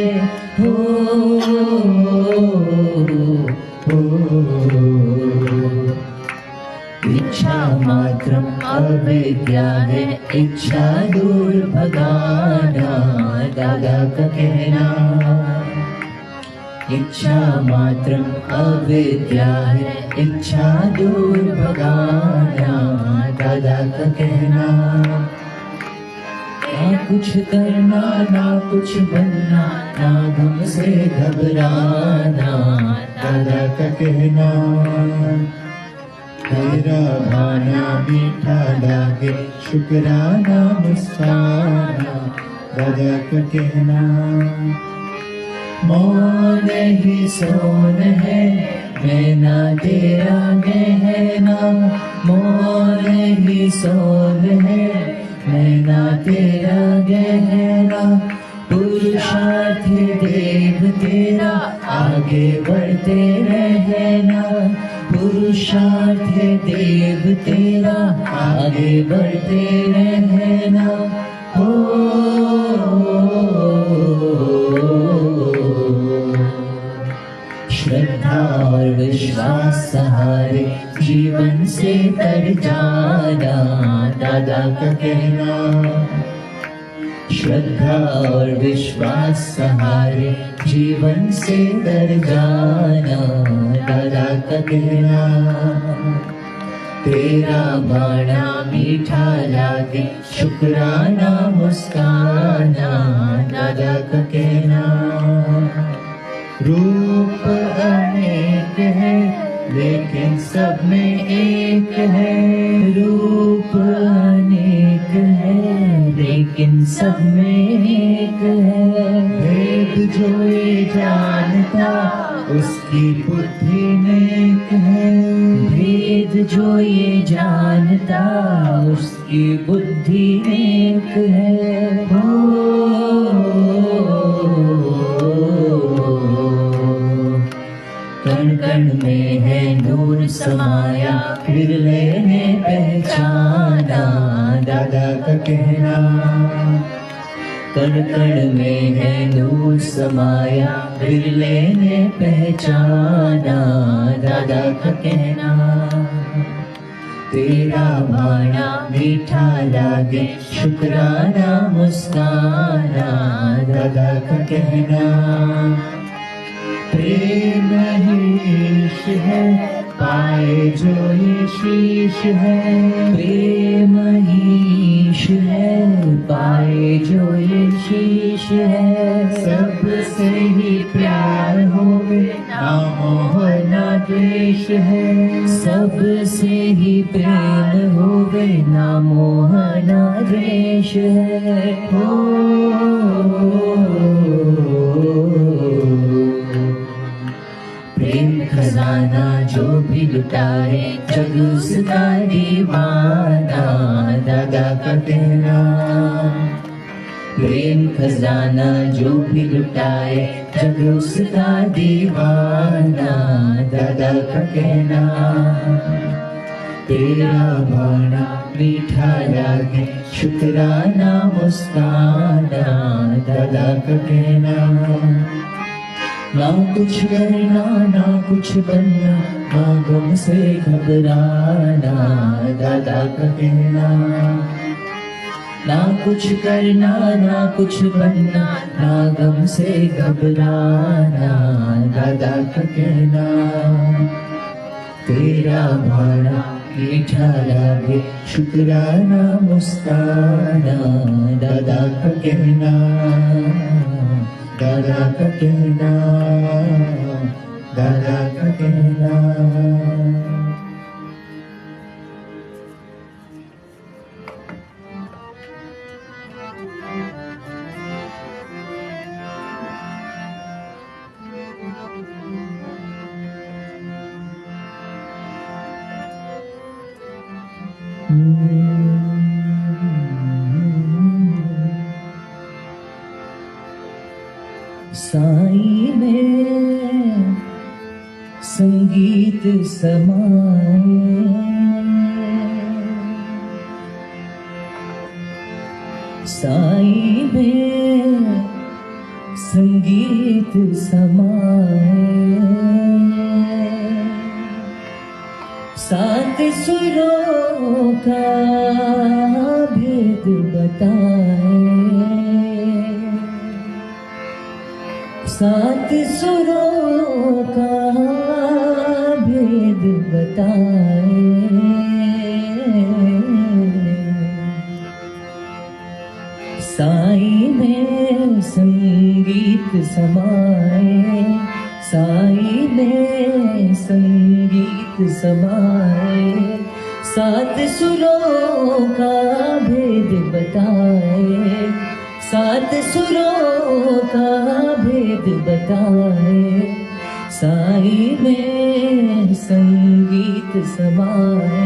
इच्छा मात्रम अविद्या है इच्छा दूर भगाना दादा का कहना. इच्छा मात्रम अविद्या है इच्छा दूर भगाना दादा का कहना. ना कुछ करना ना कुछ बनना ना गम से घबराना दादा का कहना. तेरा बाणा मीठा लागे शुक्राना मुस्काना दादा का कहना. मौन ही सोन है नैना तेरा गहना. मौन ही सोन है नैना तेरा गहना. पुरुषार्थ देव तेरा आगे बढ़ते रहना. पुरुषार्थ देव तेरा आगे बढ़ते रहना. श्रद्धा और विश्वास सहारे जीवन से तर जाना दादा का कहना. श्रद्धा और विश्वास सहारे जीवन से तर जाना दादा का कहना. तेरा बाणा मीठा लागे, शुक्राना मुस्काना दादा का कहना। रूप अनेक है लेकिन सब में एक है, रूप अनेक है लेकिन सब में एक है। भेद जो ये जानता उसकी बुद्धि नेक है, भेद जो ये जानता उसकी बुद्धि नेक है। कण कण में है नूर समाया, फिर लेने पहचाना दादा का कहना। कण कण में है नूर समाया, फिर लेने पहचाना दादा का कहना। तेरा बाणा मीठा लागे, शुक्राना मुस्काना दादा का कहना। प्रेम ही ईश है पाए जो ये शीश है, प्रेम ही ईश है पाए जो ये शीश है। सबसे ही प्यार होवे ना मोह ना द्वेष है, सबसे ही प्रेम होवे ना मोह ना द्वेष है। प्रेम खजाना जो भी लुटाए, जग उसका दीवाना दादा का कहना। प्रेम खजाना जो भी लुटाए, जग उसका दीवाना दादा का कहना। तेरा बाणा मीठा लागे, शुक्राना मुस्काना दादा का कहना। ना कुछ करना ना कुछ बनना, ना गम से घबराना दादा का कहना। ना कुछ करना ना कुछ बनना, ना गम से घबराना दादा का कहना। तेरा बाणा मीठा लागे, शुक्राना मुस्काना दादा का कहना। दादा का कहना, दादा का कहना। साई में संगीत समाए, साई में संगीत समाए। सात सुरों का भेद बताए, सात सुरों का भेद बताए। साई में संगीत समाए, साई में संगीत समाए। सात सुरों का भेद बताए, सात सुरों का भेद बताए। साई में संगीत समाए।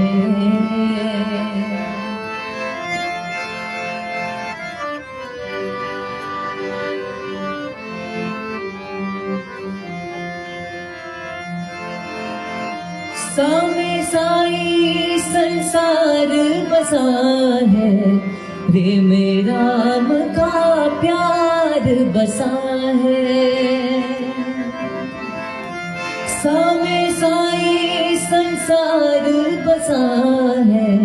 सामे साई संसार बसा है, रे में राम का प्यार बसा है। सामे साई संसार बसा है,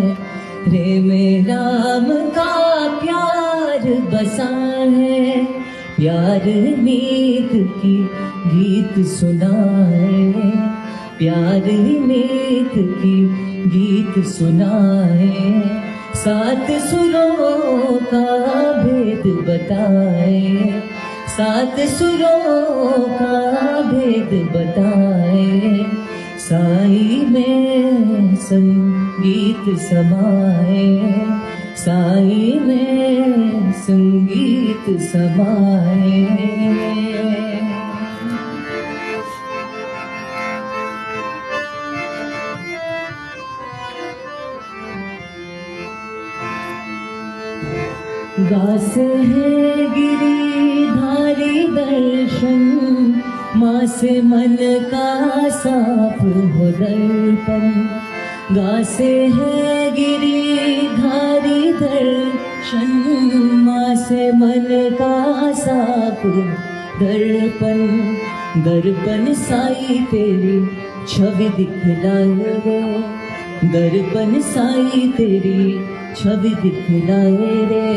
रे में राम का प्यार बसा है। प्यार मीत की गीत सुनाए, प्यार मीत की गीत सुनाए, 7 सुरों का भेद बताए, 7 सुरों का भेद बताए, साई में संगीत समाए, साई में संगीत समाए। गास है गिरिधारी दर्शन, माँ से मन का साफ हो दर्पण। गास है गिरिधारी दर्शन, माँ से मन का साफ दर्पण। दर्पण साई तेरी छवि दिखलाए रे, दर्पण साई तेरी छवि दिखलाए रे।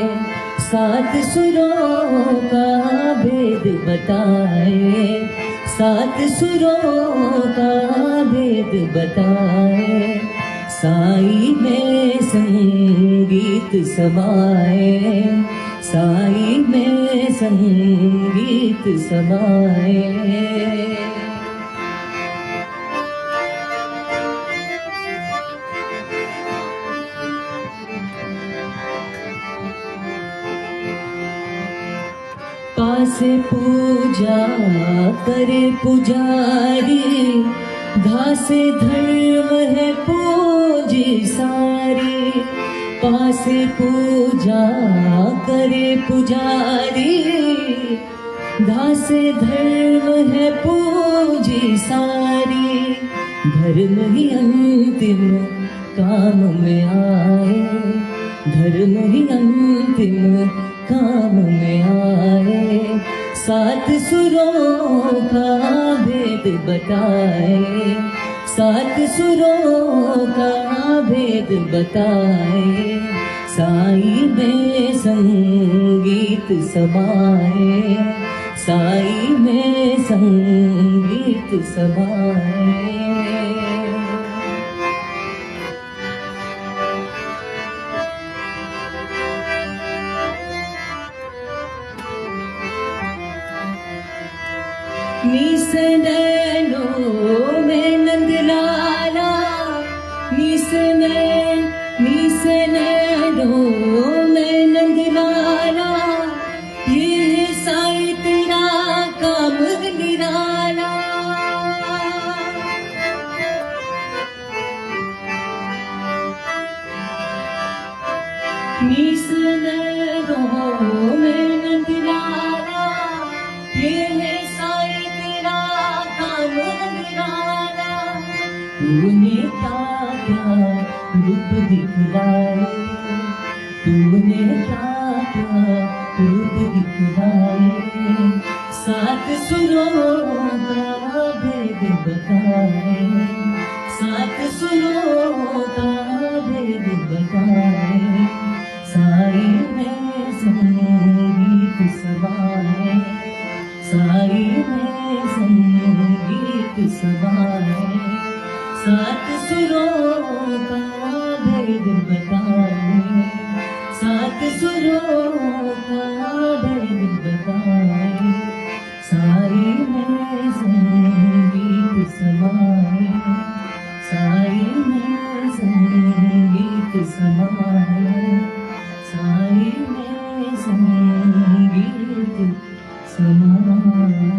7 सुरों का भेद बताए, 7 सुरों का भेद बताए, साई में संगीत समाए, साई में संगीत समाए। पास पूजा करे पुजारी, घास धर्म है पूजी सारी। पास पूजा करे पुजारी, घास धर्म है पूजी सारी। धर्म ही अंतिम काम में आए, धर्म ही अंतिम काम में आए। 7 सुरों का भेद बताए, 7 सुरों का भेद बताए, साई में संगीत समाए, साई में संगीत समाए। निस नैनों में नंदलाला, निस नैनों में नंदलाला, ये साई तेरा काम निराला। निस नैनों में नंदलाला, ये तूने क्या क्या रूप दिखलाए, तूने क्या क्या रूप दिखलाए। 7 सुरों का भेद बताए, 7 सुरों का भेद बताए, साई में संगीत समाए, साई में संगीत समाए। 7 सुरों का भेद बताए, 7 सुरों का भेद बताए, साई में संगीत समाए, साई में संगीत समाए, साई में संगीत समाए।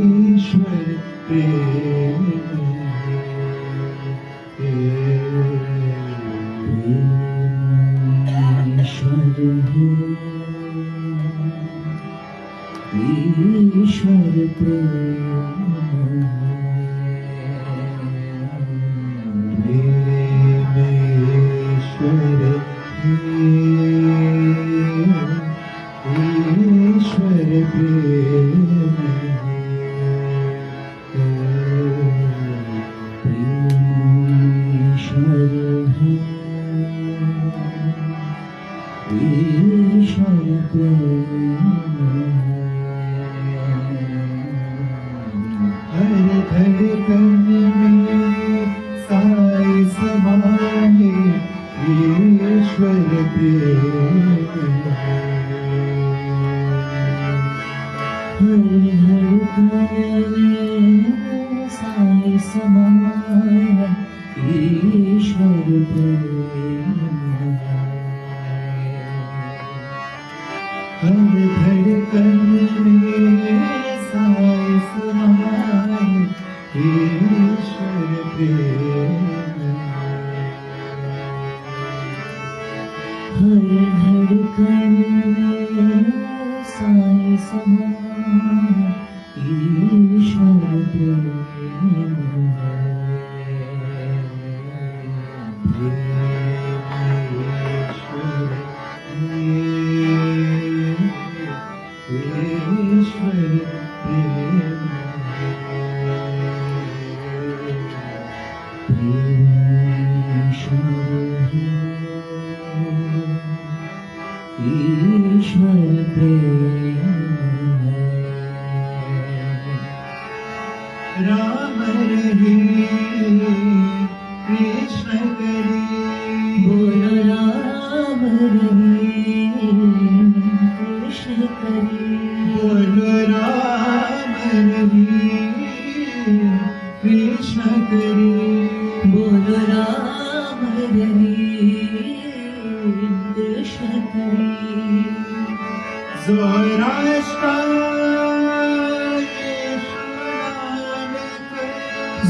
ईश्वर प्रेम ईश्वर ईश्वर प्रेम ईश्वर प्रेम हर धड़कन में साई समाए ईश्वर प्रेम हर धड़कन में साई समाए ईश्वर प्रेम हर धड़कन में साई समाए ईश्वर प्रेम हर धड़कन में साई समाए ईश्वर प्रेम राम रहे कृष्ण करे बोलो राम रहे कृष्ण करे बोलो राम रहे कृष्ण करे बोलो राम रहे कृष्ण करे ज़ोराष्ट्र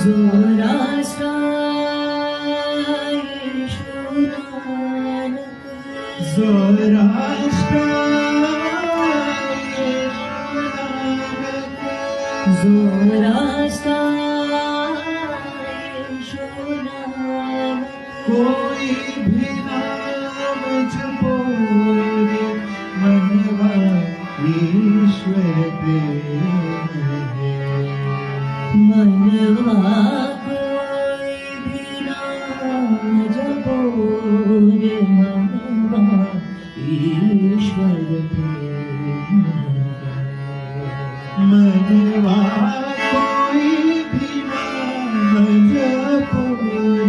ज़ोराष्ट्र ज़ोराष्ट्र ज़ोराष्ट्र कोई भी नाम जपो रे मनवा ईश्वर प्रेम मनवा कोई भी नाम जपो रे मनवा ईश्वर प्रेम मनवा कोई भी नाम जपो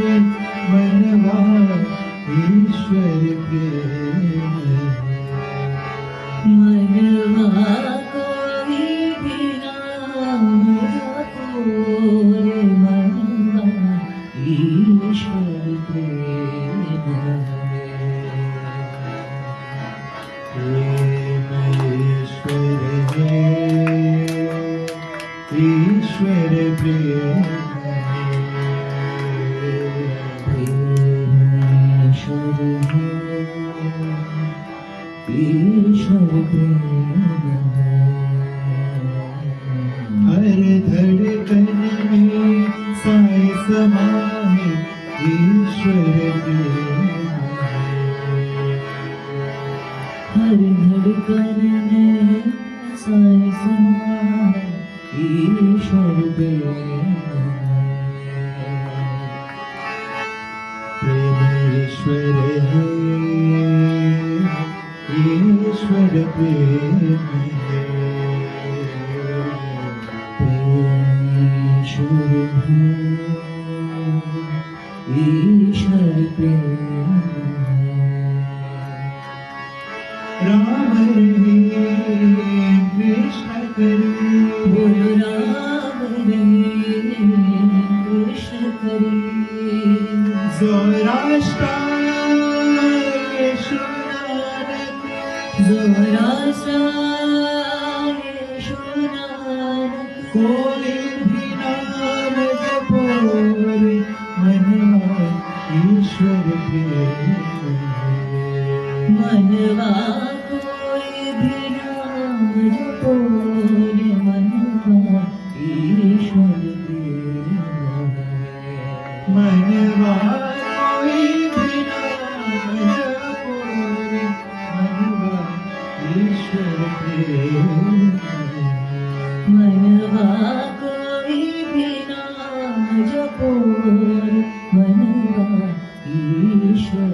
रे मनवा ईश्वर प्रेम मनवा कोई भी नाम जपो रे मनवा ईश्वर प्रेम ईश्वर प्रेम ईश्वर प्रेम हर धड़कन में साई समाए ईश्वर प्रेम हर धड़कन में साई समाए ईश्वर प्रेम ईश्वर है ईश्वर प्रेम है ईश्वर है ईश्वर प्रेम राम रहे कृष्ण करे बोलो राम रहे कृष्ण करे ज़ोराष्ट्र ज़ोराष्ट्र कोई भी नाम जपो रे मनवा ईश्वर प्रेम मनवा कोई भी नाम जपो रे मनवा ईश्वर प्रेम मनवा कोई भी नाम ईश्वर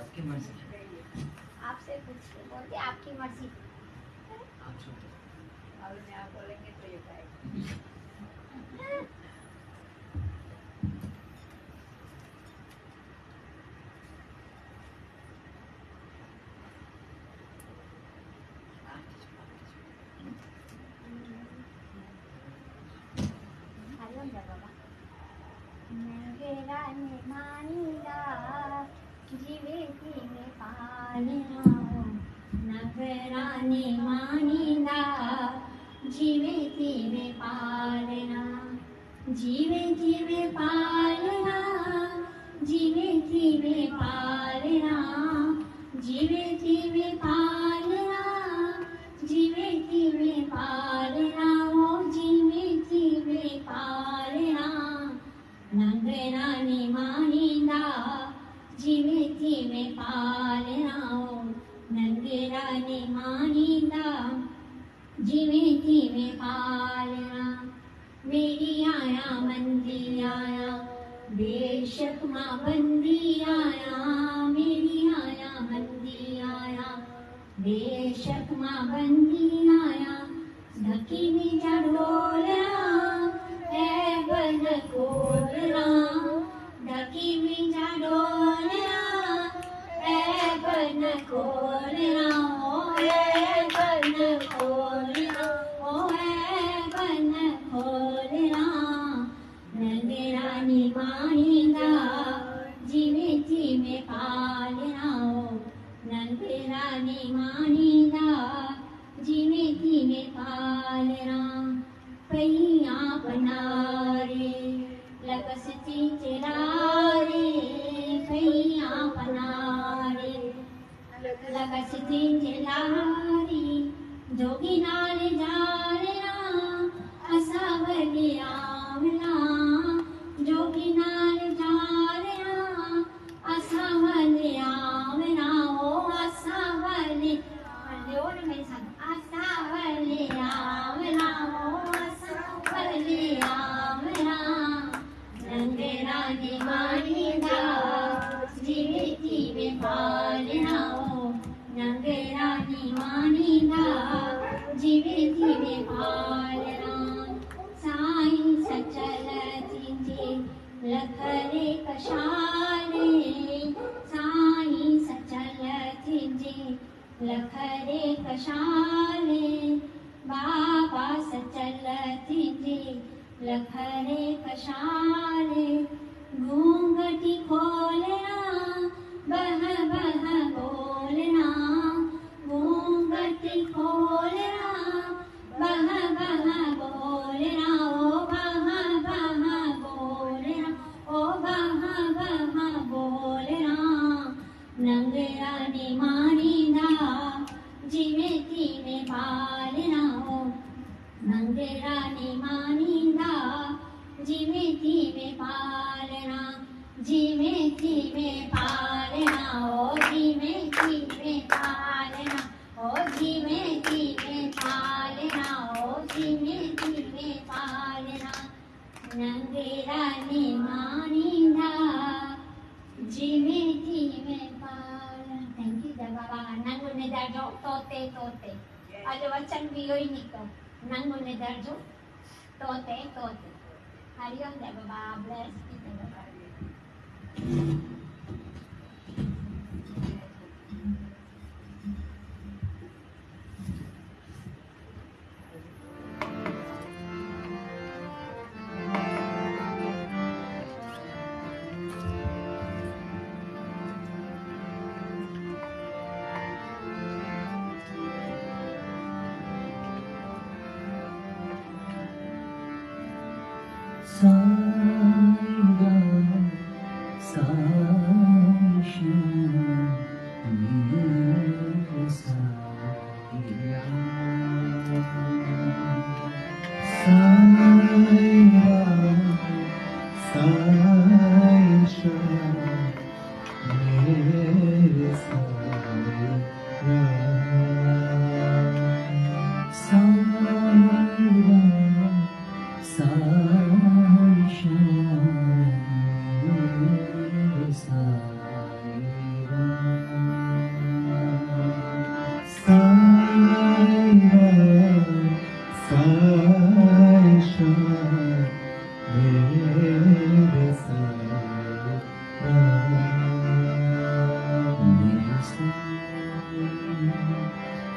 आपकी मर्जी। आपसे पूछते बोलते आपकी मर्जी। आप सुनते और मैं आप बोलेंगे तो ये पाएगा। नगराने मानिला जीवे में पालना नगराने मानिला जीवे में पालना जीवे में पालना जीवे में पालना जीवे में पालना जीवे में पालना ओ जीवे में पालना नगराने मानिंदा जीवे में पालना नगराने मानिंदा जीवे में पालना मेरी आया मंदी आया बेशक माँ बंदी आया मेरी आया मंदी आया बेशक माँ बंदी आया ढकी में चढ़ोला है बन खोलना ढकी में चढ़ोला है बन खोलना ओ है बन खोलना ओ है बन खोलना नगरानी मानिंदा जीवे में पालना नगरानी मानिंदा जीवे में पालना पैया बनारे लगसती चरारे पैया बनारे लगसती चरारी जोगी नाल जारना असावली आवला जोगी नाल जारना असावली आवला ओ असावली और मैं संग असावली आवला ओ असावली आवला नगराने मानिंदा जीवे में पालना नगराने मानिंदा जीवे में पालना साईं सचल तिंजे लखरे कशाले साईं सचल तिंजे लखरे कशाले बाबा सचल तिंजे लखरे कशाले घूंघटी खोलना बह बह बोलना घूंघटी खोलना बह बह बोलना ओ बह बह बोलना ओ बह बह बोलना नगराने मानिंदा जीवे में पालना नगराने मानिंदा जीवे में पालना जीवे में पालना ओ जीवे में पालना ओ जीवे में पालना ओ जीवे में पालना नगराने मानिंदा जीवे में पालना थैंक यू बाबा नंगु ने दर्जो तोते तोते आज वचन भी योई निको नंगु ने दर्जो तोते तोते हरिओम जय बाबा ब्लेस की बाबा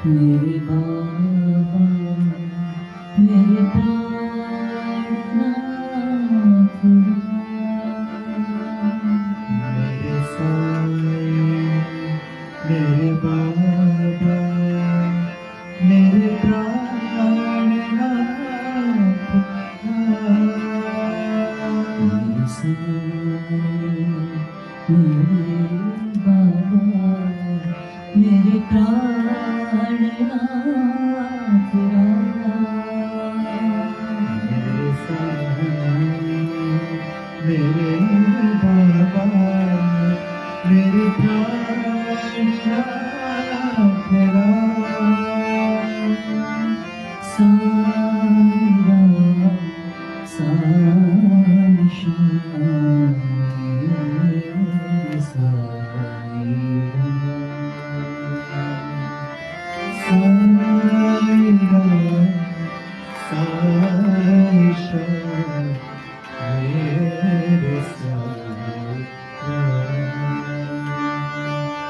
मेरे बाबा मेरे प्राणनाथ मेरे साईं मेरे बाबा मेरे प्राणनाथ मेरे साईं मेरे बाबा मेरे प्राणनाथ मेरे साईं मेरे बाबा मेरे प्राणनाथ साईं राम साईं श्याम साईं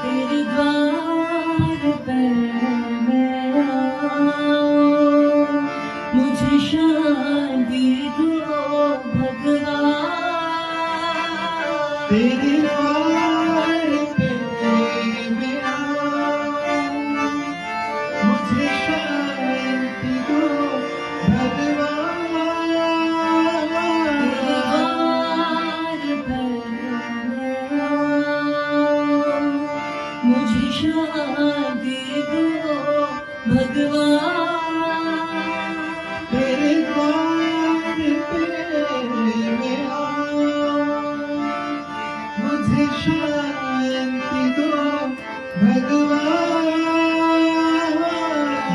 तेरे द्वार पर मैं आऊं, मुझे शांति दो भगवान। तेरे द्वार पे मैं आऊं, मुझे शांति दो भगवान। तेरे द्वार पर मैं आऊं, मुझे शांति दो भगवान। तेरे द्वार पे मैं आऊं, मुझे शांति दो भगवान।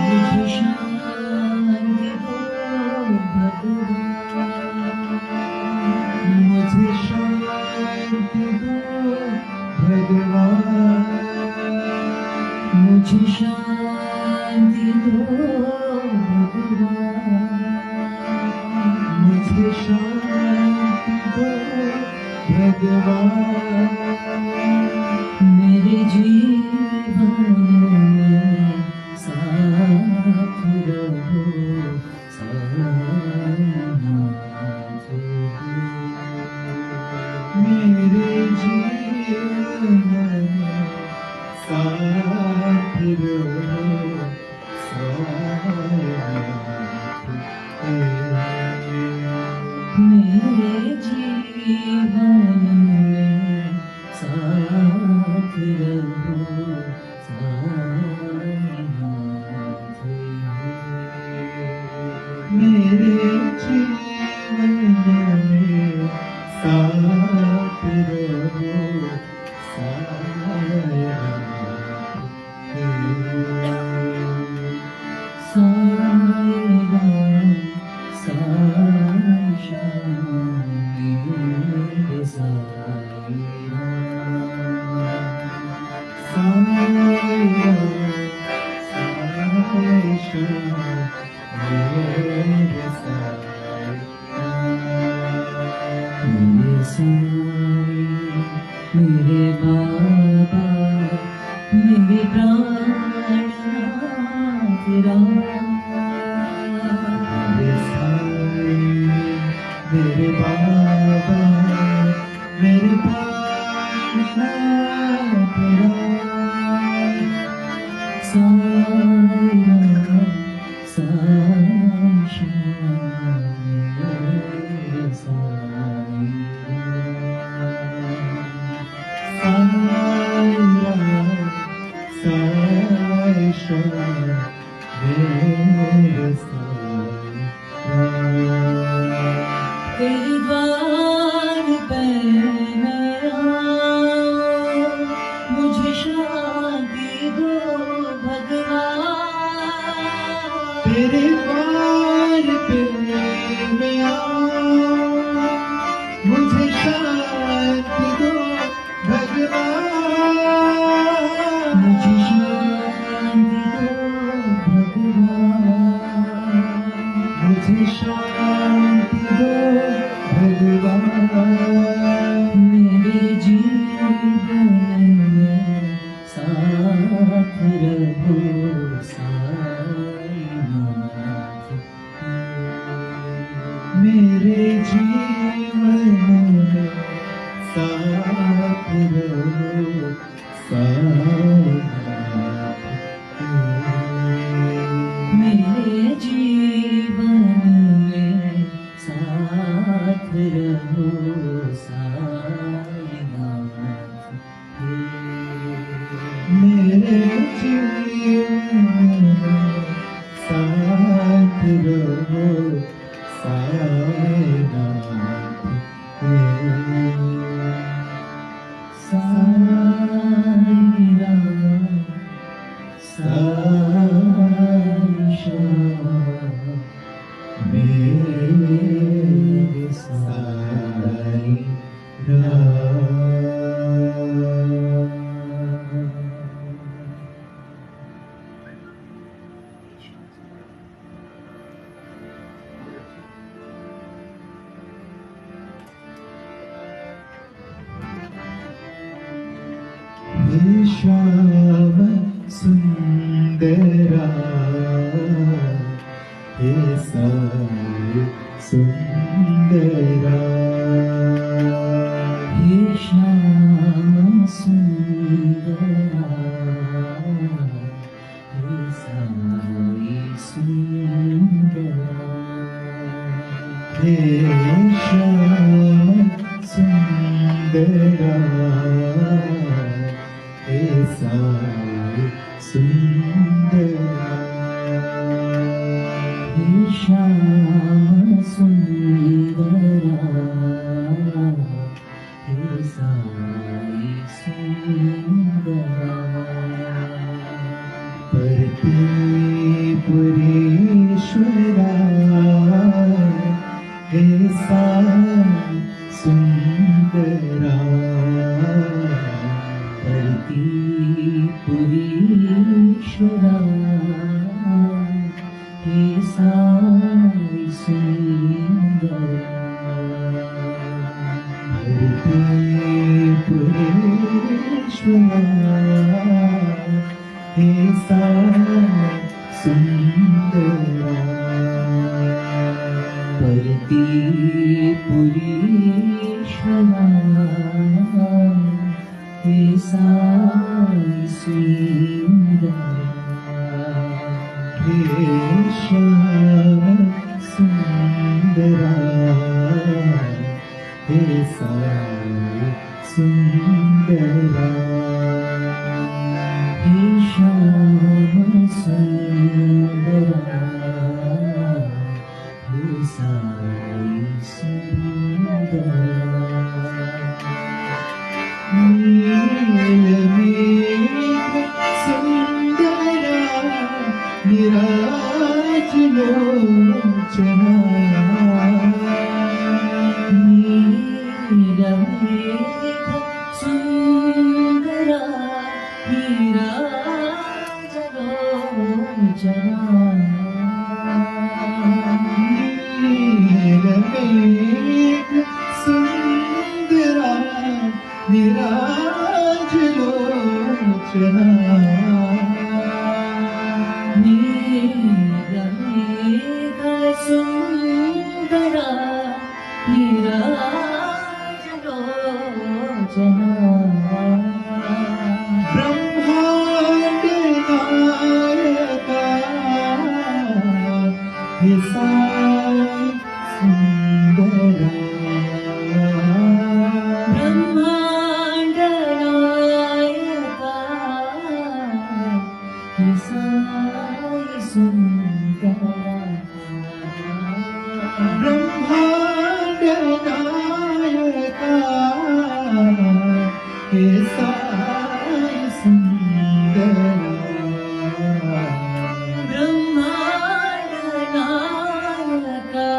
मुझे शांति दो भगवान। मुझे शांति दो भगवान। मुझे शांति दो भगवान। मुझे शांति दो भगवान। मेरे जीवन में साथ रहो साईनाथ। मेरे जीवन में साथ रहो साईनाथ। मेरे जीवन में साथ रहो साईनाथ। मेरे जीवन में साथ रहो साईनाथ। साईं राम साईं श्याम मेरे साईं राम। साईं राम साईं श्याम मेरे साईं राम। मेरे साईं मेरे बाबा मेरे प्राणनाथ राम। मेरे साईं मेरे बाबा मेरे प्राणनाथ राम। साईं राम साईं श्याम मेरे साईं साथ रहो साईनाथ। मेरे जीवन में साथ रहो साईनाथ। मेरे जीवन में साथ रहो साईनाथ। साईनाथ साई श्याम मेरे श्याम सुंदरा हे साई सुंदरा। हे श्याम सुंदरा हे साई सुंदरा। हे श्याम सुंदरा हे साई सुंदरा। हे श्याम सुंदरा हे साई सुंदरा। परतीपुरेश्वरा हे साई सुंदरा। परतीपुरेश्वरा हे साई सुंदरा। परतीपुरेश्वरा हे साई सुंदरा। परतीपुरेश्वरा हे साई सुंदरा। हे श्याम सुंदरा हे साई सुंदरा। हे श्याम सुंदरा हे साई सुंदरा। नीलमेघ सुंदरा विराजलोचना। नीलमेघ सुंदरा विराजलोचना। नीलमेघ सुंदरा विराजलोचना। नीलमेघ सुंदरा विराजलोचना। ब्रह्मांड नायका हे साई सुंदरा। ब्रह्मांड नायका हे साई सुंदरा। ब्रह्मांड नायका हे साई सुंदरा। ब्रह्मांड नायका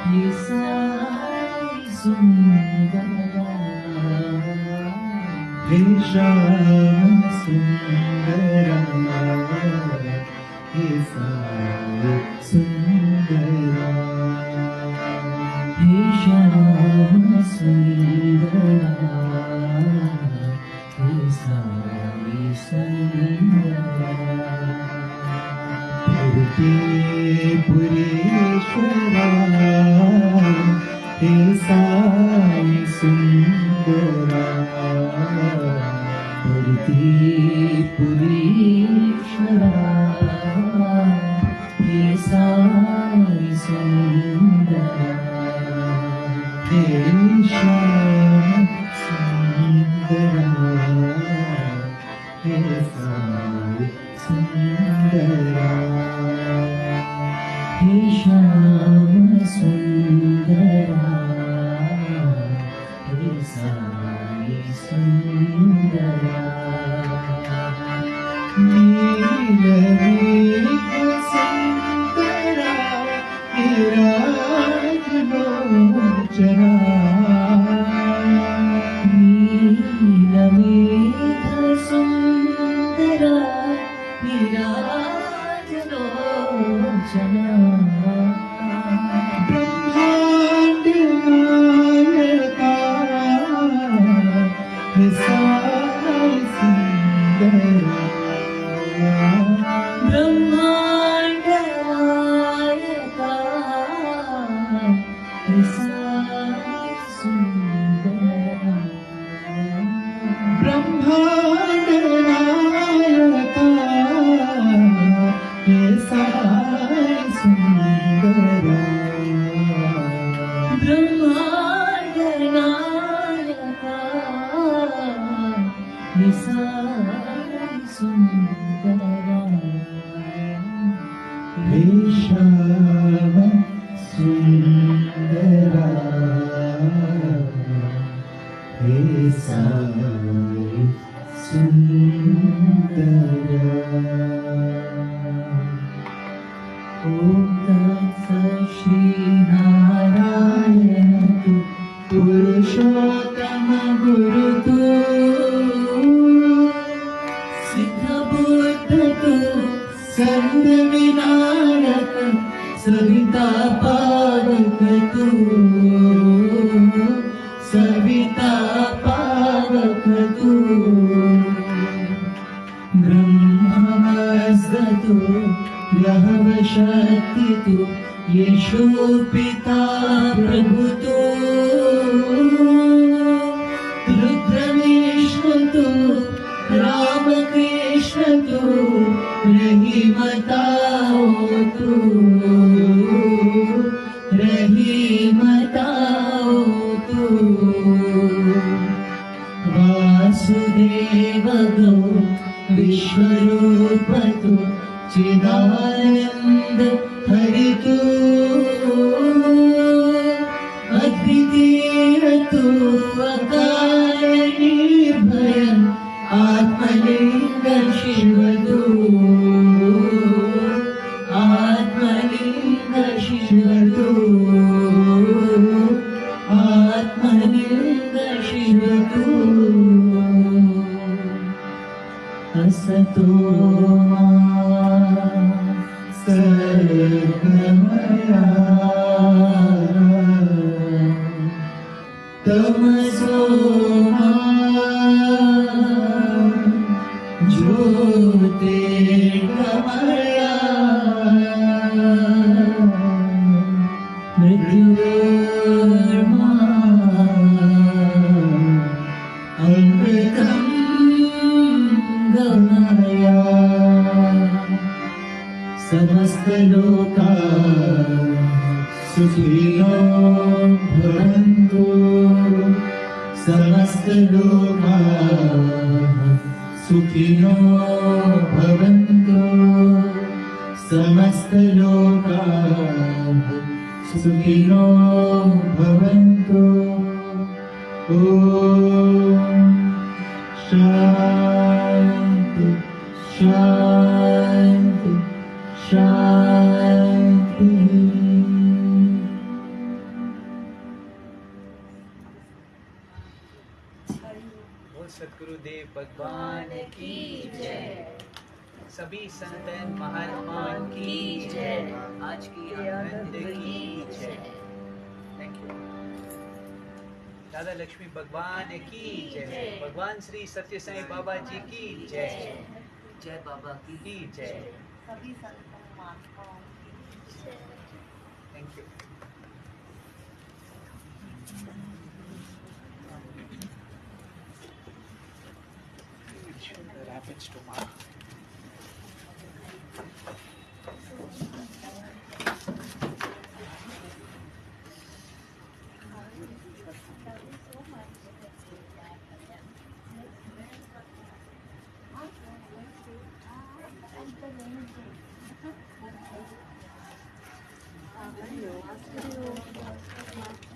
हे साई सुंदरा। हे श्याम सुंदरा हे साई सुंदरा। हे श्याम सुंदरा हे साई सुंदरा। परतीपुरेश्वरा हे साई साई सुंदरा नीलमेघ सुंदरा विराजलोचना नीलमेघ सुंदरा विराजलोचना ब्रह्मांड नायका साई सुंदरा ब्रह्मांड नायका साई सुंदरा ब्रह्मांड नायका साई सुंदरा ब्रह्मांड नायका साई सुंदरा हे श्याम सुंदरा हे साई सुंदरा ओम तत्सत् श्री नारायण तु पुरुषोत्तम गुरु तु सिद्ध बुद्ध तु संत विनायक सविता पावक तु सविता पावक तु ब्रह्मस्तु ग्रहव शक्ति तु यीशु पिता प्रभु तु रुद्र विष्णु तु राम कृष्ण तु रहीमताओ तु रहीमताओ तु वासुदेव गौ विश्वरूप तु चिदानंद हरि तु अद्वितीय तु अकाल निर्भय आत्मलिंग शिव तु आत्मलिंग शिव तु आत्मलिंग शिव तु असतो मा सर्गमया तमसो मा ज्योतिर्गमया मृत्युर्मा अमृतं गमया समस्त लोका सुखिनो भवन्तु समस्त लोका सुखिनो भवन्तु समस्त लोका सुखिनो भवन्तु ओम शांति शांति शांति। बोल सद्गुरुदेव भगवान की जय। सभी संतन महात्मा की जय। आज की आनंद की जय। Thank you. दादा लक्ष्मी भगवान की जय। भगवान श्री सत्य साईं बाबा जी की जय। जय बाबा की जय। सभी संतों महात्माओं की जय। Thank you. The rapids tomorrow. Hello.